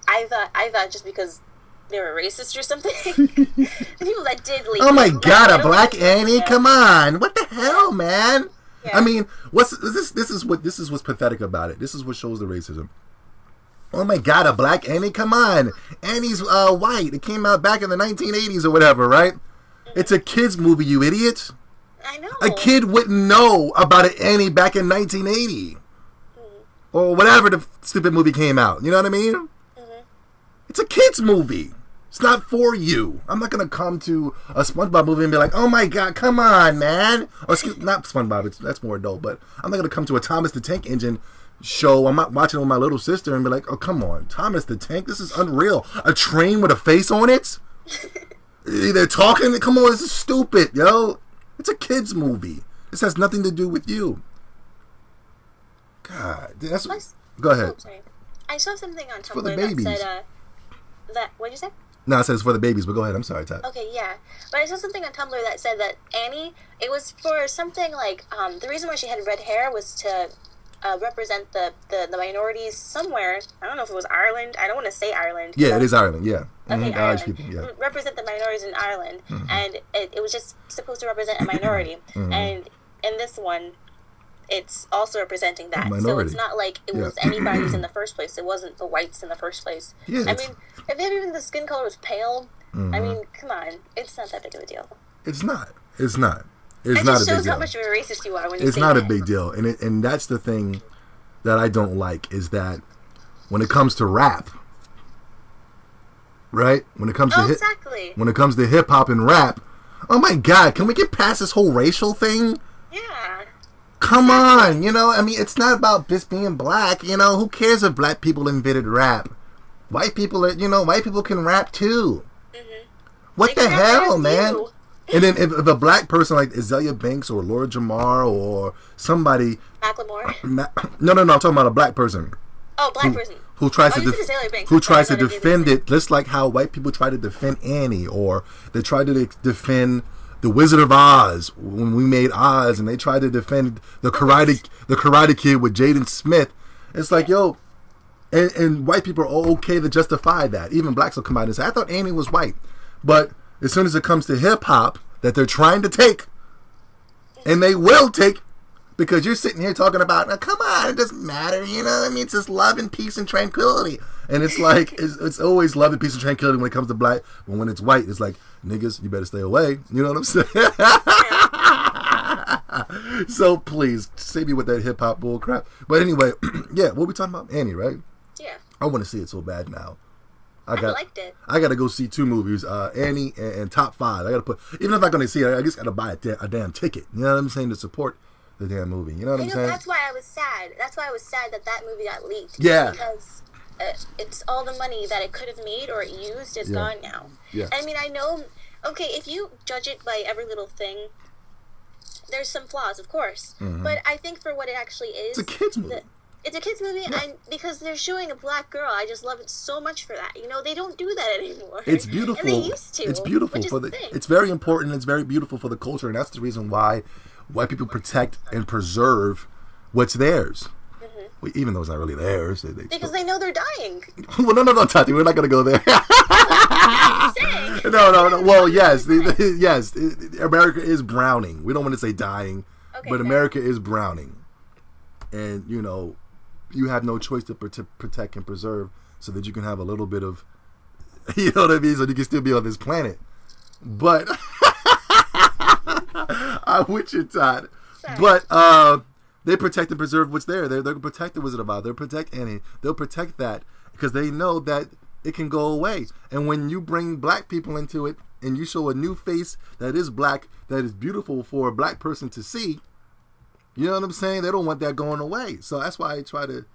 I thought just because they were racist or something. The people that did leak. Oh my God, a black Annie? Come on. What the hell, man? Yeah. I mean, this is what's pathetic about it. This is what shows the racism. Oh my God, a black Annie? Come on. Annie's white. It came out back in the 1980s or whatever, right? Mm-hmm. It's a kid's movie, you idiot. I know. A kid wouldn't know about an Annie back in 1980. Mm-hmm. Or whatever the stupid movie came out. You know what I mean? Mm-hmm. It's a kid's movie. It's not for you. I'm not going to come to a SpongeBob movie and be like, oh my God, come on, man. Or not SpongeBob, that's more adult, but I'm not going to come to a Thomas the Tank Engine show. I'm not watching it with my little sister and be like, oh, come on, Thomas the Tank, this is unreal. A train with a face on it? They're talking? Come on, this is stupid, yo. It's a kid's movie. This has nothing to do with you. God, go ahead. Oh, I saw something on Tumblr that said, what'd you say? No, it says for the babies, but go ahead. I'm sorry, Todd. Okay, yeah. But I saw something on Tumblr that said that Annie, it was for something like, the reason why she had red hair was to represent the minorities somewhere. I don't know if it was Ireland. I don't want to say Ireland. Yeah, it is Ireland, yeah. Okay, mm-hmm. Ireland. People, yeah. Represent the minorities in Ireland. Mm-hmm. And it was just supposed to represent a minority. Mm-hmm. And in this one, it's also representing that. So it's not like it was anybody's in the first place. It wasn't the whites in the first place. Yeah, I mean, if even the skin color was pale, I mean, come on. It's not that big of a deal. It's not. It's not. It's not a big deal. It just shows how much of a racist you are when you say that. It's not a big deal. And that's the thing that I don't like is that when it comes to rap, right? When it comes to when it comes to hip hop and rap, oh my God, can we get past this whole racial thing? Yeah. Come on, I mean, it's not about just being black, who cares if black people invented rap? White people white people can rap too. Mm-hmm. What the hell, man? You. And then if a black person like Azalea Banks or Laura Jamar or somebody... Macklemore? No, I'm talking about a black person. Oh, black person. Who tries you said Sailor Banks. who tries to defend it, just like how white people try to defend Annie, or they try to defend the Wizard of Oz when we made Oz, and they tried to defend the Karate Kid with Jaden Smith. It's like, yo, and white people are okay to justify that. Even blacks will come out and say, I thought Annie was white. But as soon as it comes to hip hop that they're trying to take, and they will take, because you're sitting here talking about, now, come on, it doesn't matter, you know what I mean? It's just love and peace and tranquility. And it's like, it's always love and peace and tranquility when it comes to black. But when it's white, it's like, niggas, you better stay away. You know what I'm saying? So please, save me with that hip-hop bull crap. But anyway, yeah, what are we talking about? Annie, right? Yeah. I want to see it so bad now. I liked it. I got to go see 2 movies, Annie and Top 5. I got to put, even if I'm not going to see it, I just got to buy a damn ticket. You know what I'm saying? To support the damn movie. You know what I'm saying? That's why I was sad. That's why I was sad that movie got leaked. Yeah. Because it's all the money that it could have made or it used is gone now. Yeah. I mean, I know, okay, if you judge it by every little thing, there's some flaws, of course. Mm-hmm. But I think for what it actually is... It's a kid's movie. It's a kid's movie, and because they're showing a black girl, I just love it so much for that. You know, they don't do that anymore. It's beautiful. And they used to. It's beautiful it's very important. It's very beautiful for the culture, and that's the reason why white people protect and preserve what's theirs. Mm-hmm. Well, even though it's not really theirs. Because they know they're dying. Well, no, Tati, we're not going to go there. No. Well, yes, yes. America is browning. We don't want to say dying, but America is browning, and you know. You have no choice to protect and preserve so that you can have a little bit of, you know what I mean, so you can still be on this planet. But, I'm with you, Todd. Sorry. But they protect and preserve what's there. They'll protect the Wizard of Oz. They'll protect Annie. They'll protect that because they know that it can go away. And when you bring black people into it and you show a new face that is black, that is beautiful for a black person to see, you know what I'm saying? They don't want that going away. So that's why I try to,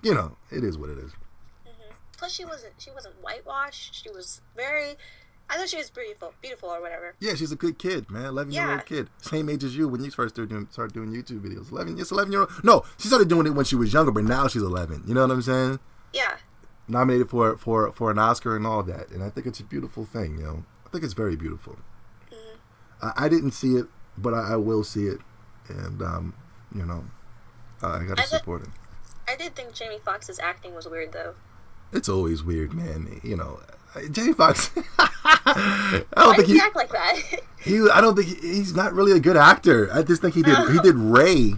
you know, it is what it is. Mm-hmm. Plus, she wasn't whitewashed. She was very, I thought she was beautiful or whatever. Yeah, she's a good kid, man. 11-year-old kid. Same age as you when you first started doing YouTube videos. 11-year-old. No, she started doing it when she was younger, but now she's 11. You know what I'm saying? Yeah. Nominated for an Oscar and all that. And I think it's a beautiful thing, you know. I think it's very beautiful. Mm-hmm. I didn't see it, but I will see it. And, you know, I gotta support it. I did think Jamie Foxx's acting was weird, though. It's always weird, man. You know, Jamie Foxx. Why does he act like that? I don't think he's not really a good actor. I just think he did Ray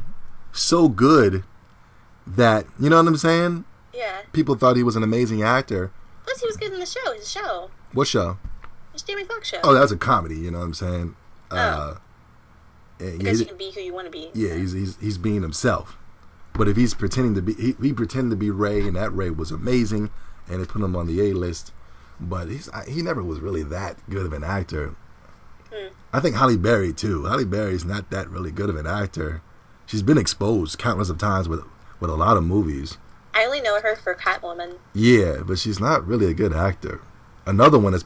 so good that, you know what I'm saying? Yeah. People thought he was an amazing actor. Plus, he was good in the show. His show. What show? It's Jamie Foxx show. Oh, that was a comedy. You know what I'm saying? Because you can be who you want to be. Yeah, he's being himself. But if he's pretending to be, he pretended to be Ray, and that Ray was amazing, and they put him on the A list. But he never was really that good of an actor. I think Halle Berry too. Halle Berry's not that really good of an actor. She's been exposed countless of times with a lot of movies. I only know her for Catwoman. Yeah, but she's not really a good actor. Another one that's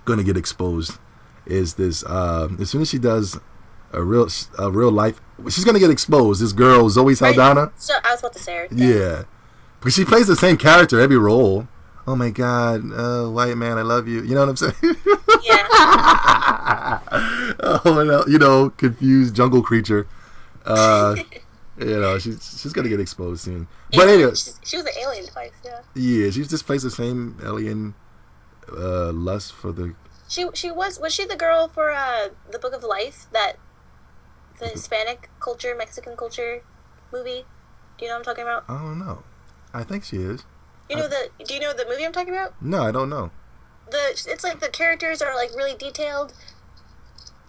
going to get exposed is this. As soon as she does a real life, she's gonna get exposed. This girl Zoe Saldana. So I was about to say her. Yeah, because she plays the same character every role. Oh my God, white man, I love you. You know what I'm saying? Yeah. Oh, you know, confused jungle creature. You know, she's gonna get exposed soon. Yeah, but anyway, she was an alien twice. Yeah. Yeah, she just plays the same alien lust for the. She was she the girl for the Book of Life, that the Hispanic culture, Mexican culture movie? Do you know what I'm talking about? I don't know. I think she is. Do you know the movie I'm talking about? No, I don't know. It's like the characters are like really detailed.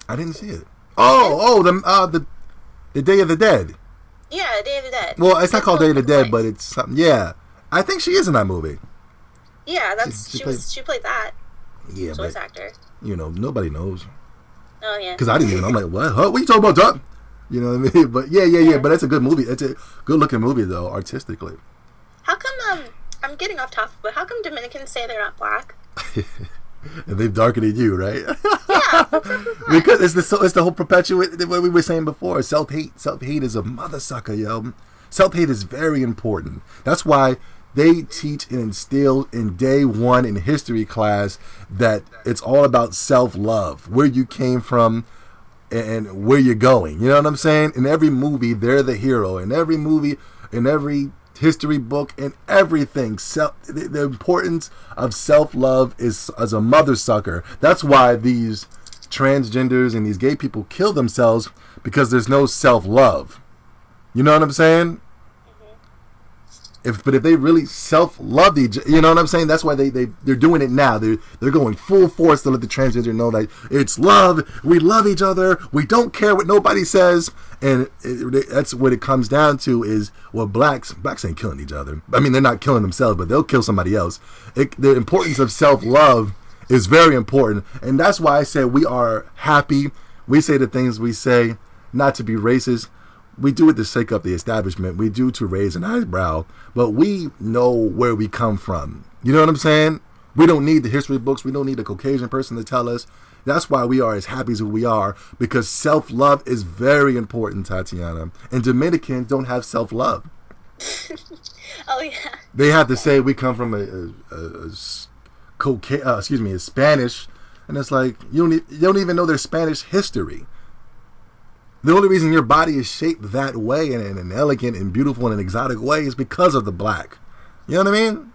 I didn't see it. The Day of the Dead. Yeah, Day of the Dead. Well, it's not called Day of the Dead, but it's something. Yeah, I think she is in that movie. Yeah, she played that. Yeah, voice actor. You know, nobody knows. Oh yeah. Because I didn't even know. I'm like, what? Huh? What are you talking about, Doc? You know what I mean? But yeah. But it's a good movie. It's a good looking movie though, artistically. How come? I'm getting off topic, but how come Dominicans say they're not black? And they've darkened you, right? Yeah. Because it's the whole perpetuate what we were saying before. Self hate is a mother sucker, yo. Self-hate is very important. That's why they teach and instill in day one in history class that it's all about self-love, where you came from and where you're going. You know what I'm saying? In every movie, they're the hero. In every movie, in every history book, in everything, the importance of self-love is as a mother sucker. That's why these transgenders and these gay people kill themselves, because there's no self-love. You know what I'm saying? But if they really self-love you know what I'm saying? That's why they're doing it now. They're going full force to let the transgender know that it's love. We love each other. We don't care what nobody says. And that's what it comes down to is, well, blacks ain't killing each other. I mean, they're not killing themselves, but they'll kill somebody else. The importance of self-love is very important. And that's why I said we are happy. We say the things we say, not to be racist. We do it to shake up the establishment. We do to raise an eyebrow. But we know where we come from. You know what I'm saying? We don't need the history books. We don't need a Caucasian person to tell us. That's why we are as happy as we are. Because self-love is very important, Tatiana. And Dominicans don't have self-love. Oh, yeah. They have to say we come from a Spanish. And it's like, you don't even know their Spanish history. The only reason your body is shaped that way in an elegant and beautiful and exotic way is because of the black. You know what I mean?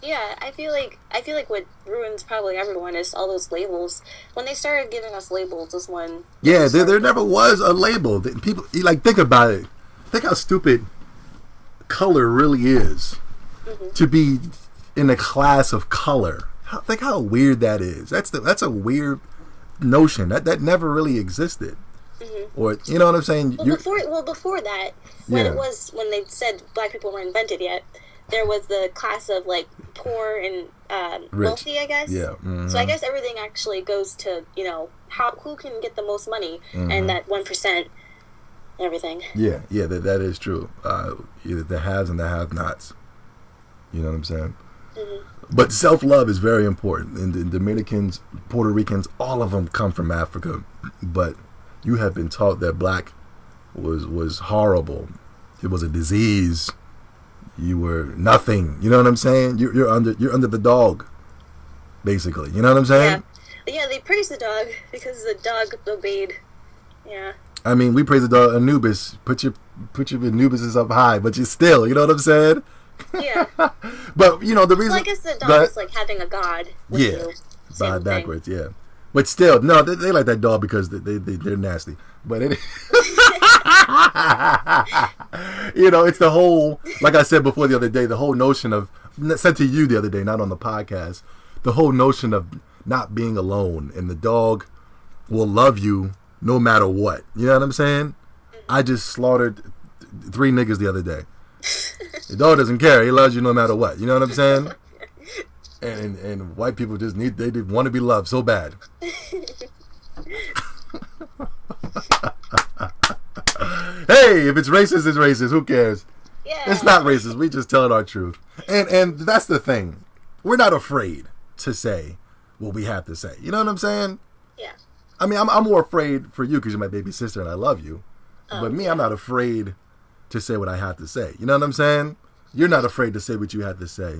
Yeah, I feel like what ruins probably everyone is all those labels. When they started giving us labels was when... Yeah, there never was a label. People, like, think about it. Think how stupid color really is. Mm-hmm. To be in a class of color. Think how weird that is. That's a weird notion. That never really existed. Mm-hmm. Or, you know what I'm saying? Well, before that, when they said black people weren't invented yet, there was the class of, like, poor and wealthy, I guess. Yeah. Mm-hmm. So I guess everything actually goes to, you know, who can get the most money, mm-hmm. and that 1%, everything. Yeah, that is true. Either the haves and the have-nots. You know what I'm saying? Mm-hmm. But self-love is very important. And the Dominicans, Puerto Ricans, all of them come from Africa. But you have been taught that black was horrible. It was a disease. You were nothing. You know what I'm saying? You're under the dog, basically. You know what I'm saying? Yeah, they praise the dog because the dog obeyed. Yeah. I mean, we praise the dog Anubis. Put your Anubises up high, but you still, you know what I'm saying? Yeah. But you know the reason. Well, I guess the dog is like having a god. With you. Backwards. Yeah. But still, no, they like that dog because they're nasty. But it, you know, it's the whole, like I said before the other day, the whole notion of, said to you the other day, not on the podcast, the whole notion of not being alone, and the dog will love you no matter what. You know what I'm saying? I just slaughtered 3 niggas the other day. The dog doesn't care. He loves you no matter what. You know what I'm saying? And white people just they want to be loved so bad. Hey, if it's racist, it's racist. Who cares? Yeah. It's not racist. We just telling our truth. And that's the thing. We're not afraid to say what we have to say. You know what I'm saying? Yeah. I mean, I'm more afraid for you because you're my baby sister and I love you. But me, I'm not afraid to say what I have to say. You know what I'm saying? You're not afraid to say what you have to say.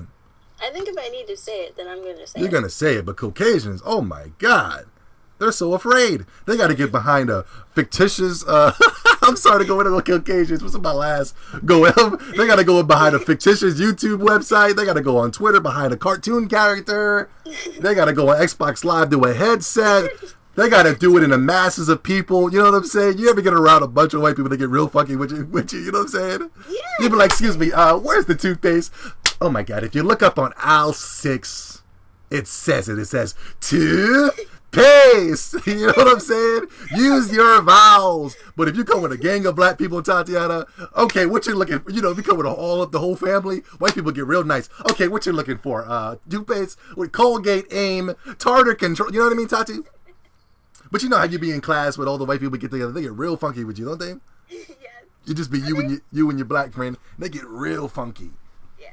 I think if I need to say it, then I'm going to say it. You're going to say it, but Caucasians, oh my God. They're so afraid. They got to get behind a fictitious, I'm sorry to go into the Caucasians. What's my last go? They got to go behind a fictitious YouTube website. They got to go on Twitter behind a cartoon character. They got to go on Xbox Live, do a headset. They got to do it in the masses of people. You know what I'm saying? You ever get around a bunch of white people that get real funky with you? You know what I'm saying? Yeah. You be like, excuse me, where's the toothpaste? Oh my God, if you look up on aisle 6, it says toothpaste. You know what I'm saying? Use your vowels. But if you come with a gang of black people, Tatiana, okay, what you looking for? You know, if you come with the whole family, white people get real nice. Okay, what you looking for? Toothpaste with Colgate, Aim, tartar control. You know what I mean, Tati? But you know how you be in class with all the white people get together. They get real funky with you, don't they? Yes. You just be you and your black friend. They get real funky. Yeah.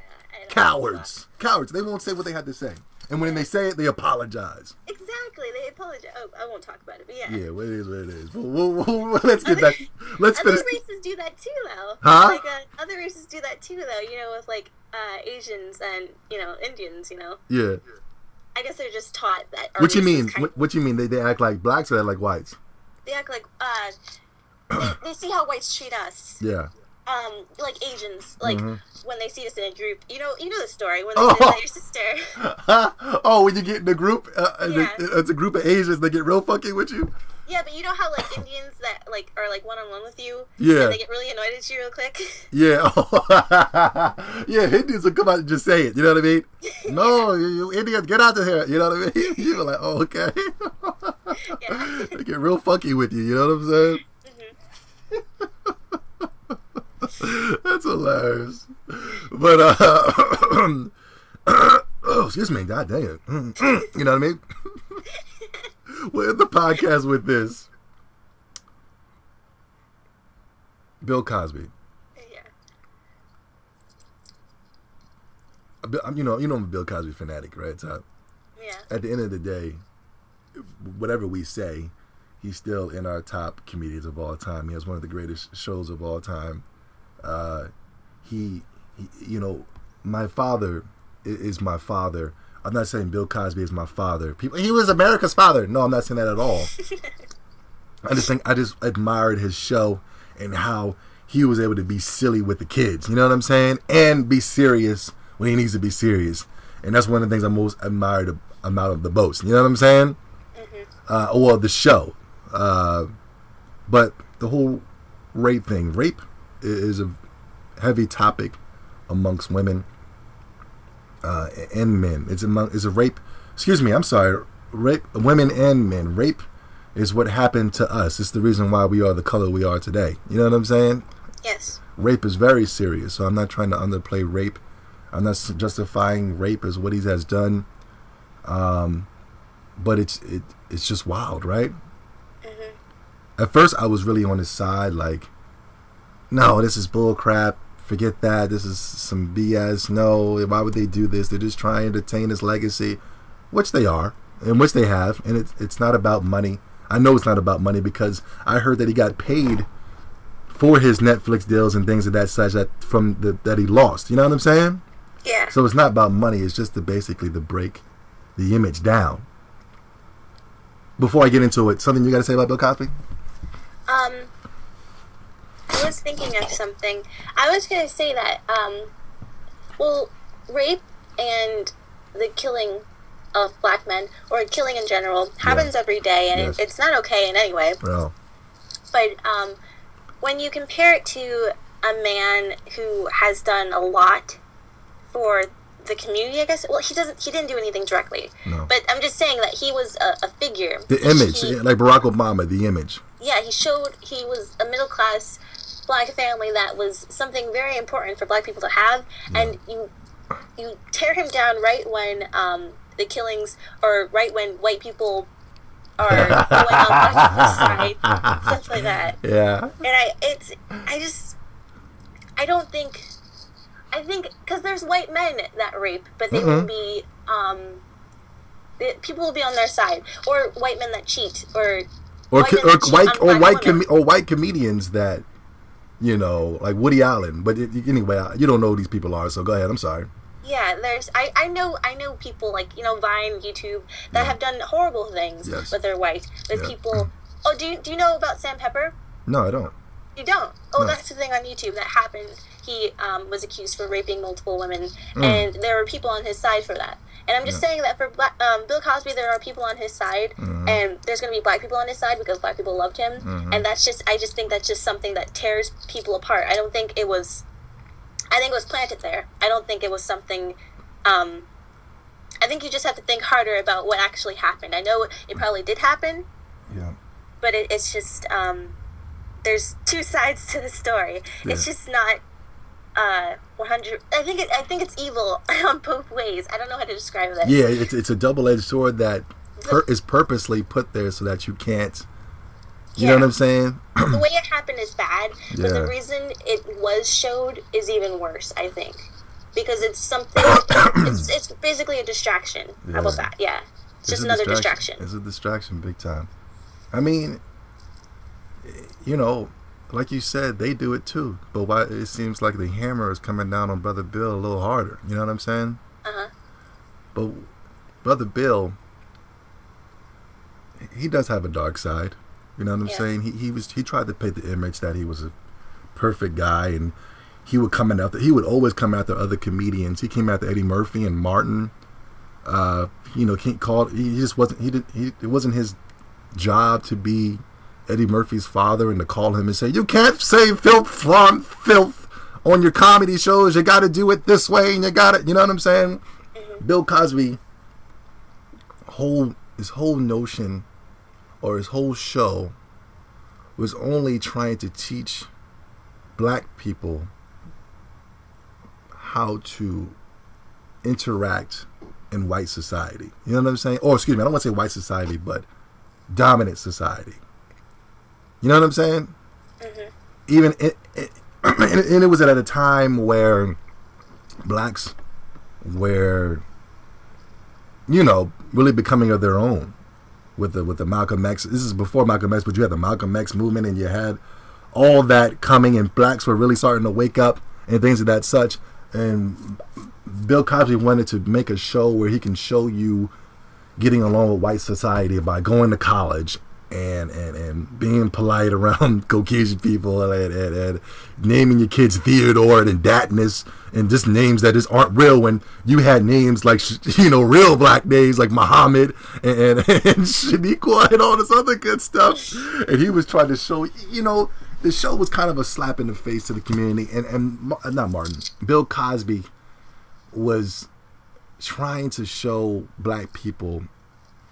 Cowards. They won't say what they had to say. And when they say it, they apologize. Exactly. apologize. Oh, I won't talk about it, but yeah. Yeah, what it is, what it is. Let's get back. Let's finish. Other races do that too, though. Huh? Like, other races do that too, though. You know, with like Asians and Indians. You know. Yeah. I guess they're just taught that. What you mean? What you mean? They act like blacks or they act like whites? They act like they see how whites treat us. Yeah. Like Asians, like when they see us in a group, you know the story when they see your sister. Oh, when you get in a group, it's a group of Asians. They get real fucking with you. Yeah, but you know how like Indians that like are like one-on-one with you. Yeah. And they get really annoyed at you real quick. Yeah. Yeah, Indians will come out and just say it. You know what I mean? No, you Indians, get out of here. You know what I mean? You're like, oh, okay. Yeah. They get real funky with you. You know what I'm saying? That's hilarious. But oh, excuse me, god dang it. You know what I mean? We'll end the podcast with this. Bill Cosby. Yeah. You know I'm a Bill Cosby fanatic, right? So yeah. At the end of the day, whatever we say, he's still in our top comedians of all time. He has one of the greatest shows of all time. He my father is my father. I'm not saying Bill Cosby is my father. He was America's father. No, I'm not saying that at all. I just admired his show and how he was able to be silly with the kids. You know what I'm saying? And be serious when he needs to be serious. And that's one of the things I most admired about the most. You know what I'm saying? Well, the show. But the whole rape thing. Rape is a heavy topic amongst women and men. It's a rape. Excuse me. I'm sorry. Rape, women and men. Rape is what happened to us. It's the reason why we are the color we are today. You know what I'm saying? Yes. Rape is very serious. So I'm not trying to underplay rape. I'm not justifying rape as what he has done. But it's just wild, right? At first, I was really on his side, like, no, this is bull crap. Forget that. This is some BS. No, why would they do this? They're just trying to taint his legacy, which they are, and which they have. And it's not about money. I know it's not about money because I heard that he got paid for his Netflix deals and things of that such that he lost. You know what I'm saying? Yeah. So it's not about money. It's just to basically break the image down. Before I get into it, something you got to say about Bill Cosby? I was thinking of something. I was going to say that, rape and the killing of black men, or killing in general, happens every day, and it's not okay in any way. No. But when you compare it to a man who has done a lot for the community, I guess. Well, he didn't do anything directly. No. But I'm just saying that he was a figure. The image, like Barack Obama, the image. Yeah, he was a middle class black family that was something very important for black people to have, and you tear him down right when the killings, or right when white people are going on black people's side, stuff like that. Yeah. And I think because there's white men that rape, but they will be people will be on their side, or white men that cheat, or white comedians that, you know, like Woody Allen. But anyway, you don't know who these people are, so go ahead. I'm sorry. Yeah, I know people like, you know, Vine, YouTube, that have done horrible things, but they're white. With people. Oh, do you know about Sam Pepper? No, I don't. You don't? Oh, no. That's the thing on YouTube that happened. He was accused for raping multiple women, and there were people on his side for that. And I'm just saying that for Bill Cosby, there are people on his side, and there's going to be black people on his side because black people loved him. And I just think that's just something that tears people apart. I think it was planted there. I don't think it was something. I think you just have to think harder about what actually happened. I know it probably did happen. Yeah. But it's just there's two sides to the story. Yeah. It's just not 100. I think it's evil on both ways. I don't know how to describe that. Yeah, it's a double-edged sword that is purposely put there so that you can't. You know what I'm saying? The way it happened is bad, but the reason it was showed is even worse, I think, because it's something. it's basically a distraction. How about that? Yeah. just another distraction. It's a distraction, big time. I mean, you know, like you said, they do it too. But why it seems like the hammer is coming down on Brother Bill a little harder. You know what I'm saying? But Brother Bill, he does have a dark side. You know what I'm saying? He tried to paint the image that he was a perfect guy, and he would always come after other comedians. He came after Eddie Murphy and Martin. You know, it wasn't his job to be Eddie Murphy's father and to call him and say, you can't say filth from filth on your comedy shows. You got to do it this way, and you got it. You know what I'm saying? Bill Cosby, his whole notion or his whole show was only trying to teach black people how to interact in white society. You know what I'm saying? Or excuse me, I don't want to say white society, but dominant society. You know what I'm saying? Even and it was at a time where blacks were, you know, really becoming of their own with the Malcolm X. This is before Malcolm X, but you had the Malcolm X movement, and you had all that coming, and blacks were really starting to wake up and things of that such. And Bill Cosby wanted to make a show where he can show you getting along with white society by going to college and being polite around Caucasian people and naming your kids Theodore and Datnus and just names that just aren't real, when you had names like, you know, real black names like Muhammad and Shaniqua and all this other good stuff. And he was trying to show, you know, the show was kind of a slap in the face to the community. And not Martin, Bill Cosby was trying to show black people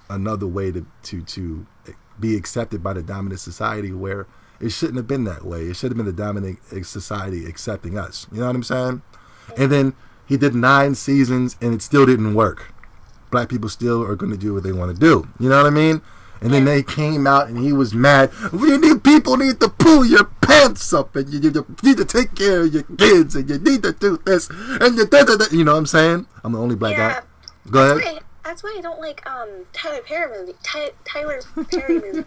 another way to be accepted by the dominant society, where it shouldn't have been that way. It should have been the dominant society accepting us. You know what I'm saying? And then he did 9 seasons and it still didn't work. Black people still are going to do what they want to do. You know what I mean? And then they came out and he was mad. People need to pull your pants up, and you need to take care of your kids, and you need to do this, and you know what I'm saying? I'm the only black guy. Go ahead. That's why I don't like Tyler Perry movie. Tyler Perry movie.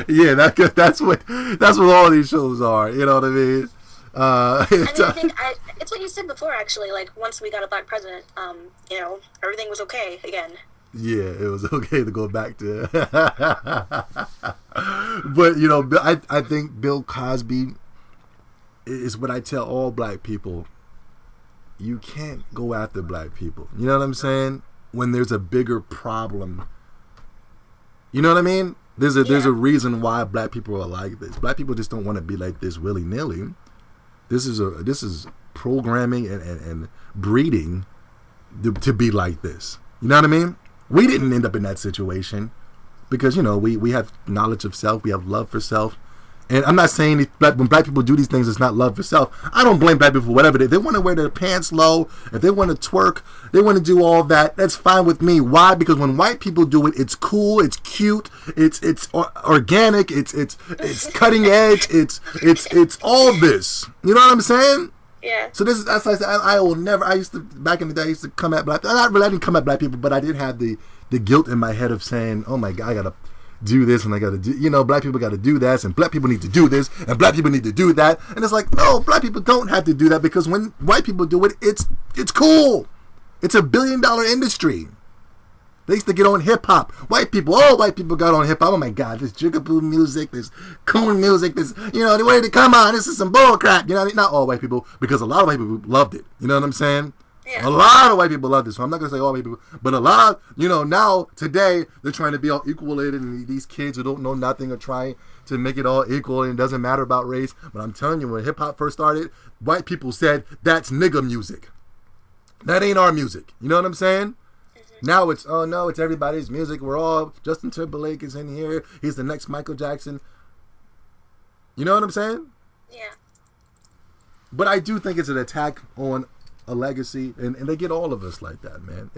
Yeah, that's what all these shows are. You know what I mean? I think it's what you said before. Actually, like once we got a black president, you know, everything was okay again. Yeah, it was okay to go back to. But you know, I think Bill Cosby is what I tell all black people. You can't go after black people. You know what I'm saying? When there's a bigger problem. You know what I mean? There's a reason why black people are like this. Black people just don't want to be like this willy-nilly. This is programming and breeding to be like this. You know what I mean? We didn't end up in that situation because, you know, we have knowledge of self. We have love for self. And I'm not saying when black people do these things, it's not love for self. I don't blame black people for whatever they want to wear their pants low. If they want to twerk, they want to do all that. That's fine with me. Why? Because when white people do it, it's cool, it's cute, it's organic, it's cutting edge, it's all this. You know what I'm saying? Yeah. So that's I said I will never. I used to back in the day. I used to come at black. Not really. I didn't come at black people, but I did have the guilt in my head of saying, "Oh my God, I gotta do this and I gotta do, you know, black people gotta do that, and black people need to do this and black people need to do that." And it's like, no, black people don't have to do that, because when white people do it, it's cool. It's a $1 billion industry. They used to get on hip hop. White people got on hip hop. Oh my God, this jigaboo music, this coon music, this, you know, the way to come on, this is some bull crap. You know, not all white people, because a lot of white people loved it. You know what I'm saying? Yeah. A lot of white people love this, so I'm not going to say all white people, but a lot, you know, now, today, they're trying to be all equalated, and these kids who don't know nothing are trying to make it all equal, and it doesn't matter about race. But I'm telling you, when hip-hop first started, white people said, that's nigga music. That ain't our music. You know what I'm saying? Mm-hmm. Now it's, oh no, it's everybody's music. We're all, Justin Timberlake is in here. He's the next Michael Jackson. You know what I'm saying? Yeah. But I do think it's an attack on a legacy, and they get all of us like that, man.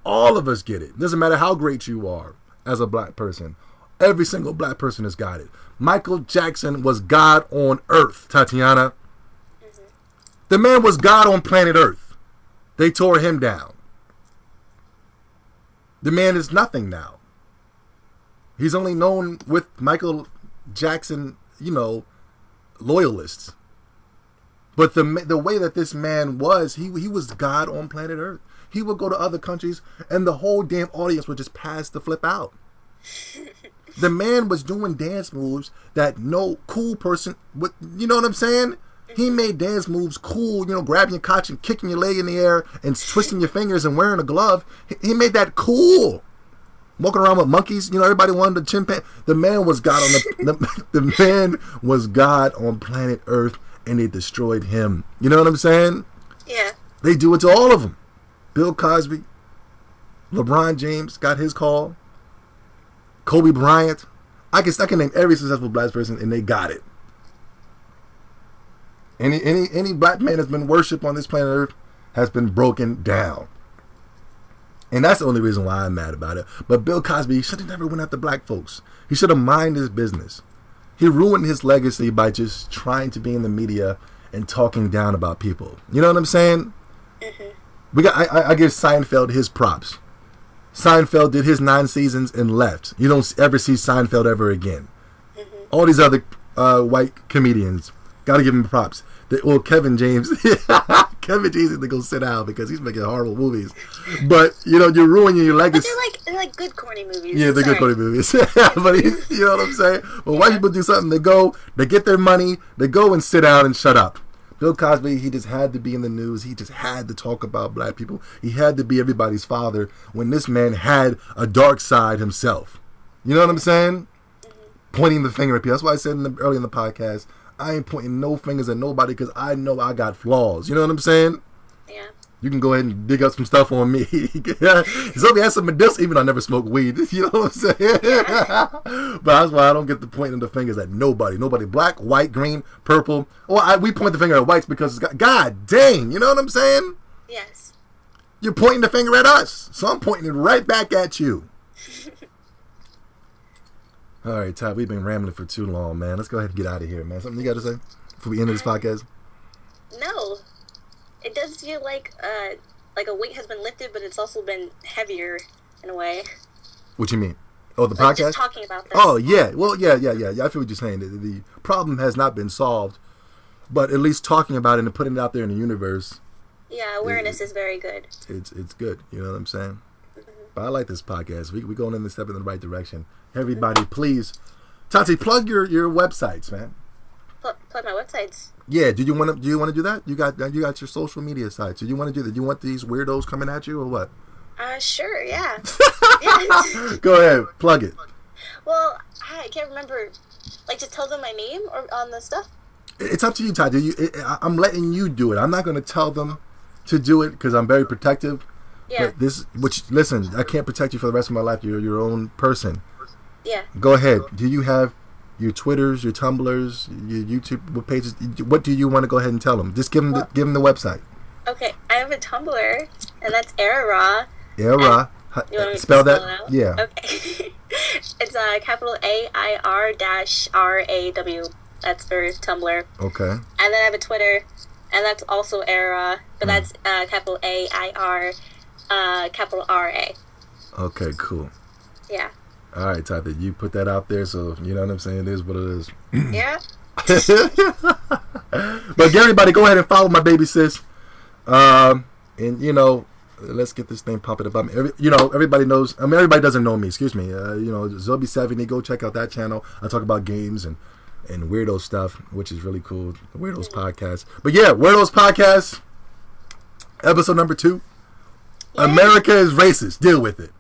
All of us get it. Doesn't matter how great you are as a black person. Every single black person has got it. Michael Jackson was God on earth, Tatiana. Mm-hmm. The man was God on planet Earth. They tore him down. The man is nothing now. He's only known with Michael Jackson, loyalists. But the way that this man was, he was God on planet Earth. He would go to other countries and the whole damn audience would just pass the flip out. The man was doing dance moves that no cool person would, you know what I'm saying? He made dance moves cool, grabbing your crotch and kicking your leg in the air and twisting your fingers and wearing a glove. He made that cool. Walking around with monkeys, everybody wanted a chimpanzee. The man was God on the man was God on planet Earth, and they destroyed him. You know what I'm saying? Yeah. They do it to all of them. Bill Cosby, LeBron James got his call. Kobe Bryant. I can name every successful black person, and they got it. Any black man that's been worshipped on this planet Earth has been broken down. And that's the only reason why I'm mad about it. But Bill Cosby should have never went after black folks. He should have minded his business. He ruined his legacy by just trying to be in the media and talking down about people. You know what I'm saying? Mm-hmm. I give Seinfeld his props. Seinfeld did his 9 seasons and left. You don't ever see Seinfeld ever again. Mm-hmm. All these other white comedians, gotta give him props. Kevin James. Kevin James is to go sit down because he's making horrible movies. But, you're ruining your legacy. But they're like good corny movies. Yeah, they're good corny movies. But you know what I'm saying? But white people do something, they get their money, they go and sit down and shut up. Bill Cosby, he just had to be in the news. He just had to talk about black people. He had to be everybody's father when this man had a dark side himself. You know what I'm saying? Mm-hmm. Pointing the finger at people. That's why I said early in the podcast, I ain't pointing no fingers at nobody because I know I got flaws. You know what I'm saying? Yeah. You can go ahead and dig up some stuff on me. Somebody has some medicinal, even though I never smoke weed. You know what I'm saying? Yeah. But that's why I don't get the pointing the fingers at nobody. Nobody. Black, white, green, purple. We point the finger at whites because it's God dang. You know what I'm saying? Yes. You're pointing the finger at us. So I'm pointing it right back at you. All right, Todd, we've been rambling for too long, man. Let's go ahead and get out of here, man. Something you got to say before we end this podcast? No. It does feel like a weight has been lifted, but it's also been heavier in a way. What you mean? Oh, the podcast? Just talking about that. Oh, yeah. Well, yeah. I feel what you're saying. The problem has not been solved, but at least talking about it and putting it out there in the universe. Yeah, awareness is very good. It's good. You know what I'm saying? Mm-hmm. But I like this podcast. We're going in the step in the right direction. Everybody, please, Tati, plug your websites, man. Plug my websites. Yeah. Do you want to do that? You got your social media sites. Do you want to do that? Do you want these weirdos coming at you or what? Sure. Yeah. Go ahead, plug it. Well, I can't remember. Just tell them my name or on the stuff. It's up to you, Tati. I'm letting you do it. I'm not going to tell them to do it because I'm very protective. Yeah. But listen, I can't protect you for the rest of my life. You're your own person. Yeah. Go ahead. Do you have your Twitters, your Tumblrs, your YouTube pages? What do you want to go ahead and tell them? Just give them the website. Okay, I have a Tumblr, and that's Aira. Aira. You want me to spell that? Out? Yeah. Okay. It's capital AIR-RAW. That's for Tumblr. Okay. And then I have a Twitter, and that's also Aira, but that's capital AIR, capital RA. Okay, cool. Yeah. All right, Tati, you put that out there, so you know what I'm saying. It is what it is. Yeah. But everybody, go ahead and follow my baby sis. And let's get this thing pumping up. Everybody knows. Everybody doesn't know me. Excuse me. Zobi Savini. Go check out that channel. I talk about games and weirdo stuff, which is really cool. The Weirdos podcast. But yeah, Weirdos podcast, episode number 2. Yeah. America is racist. Deal with it.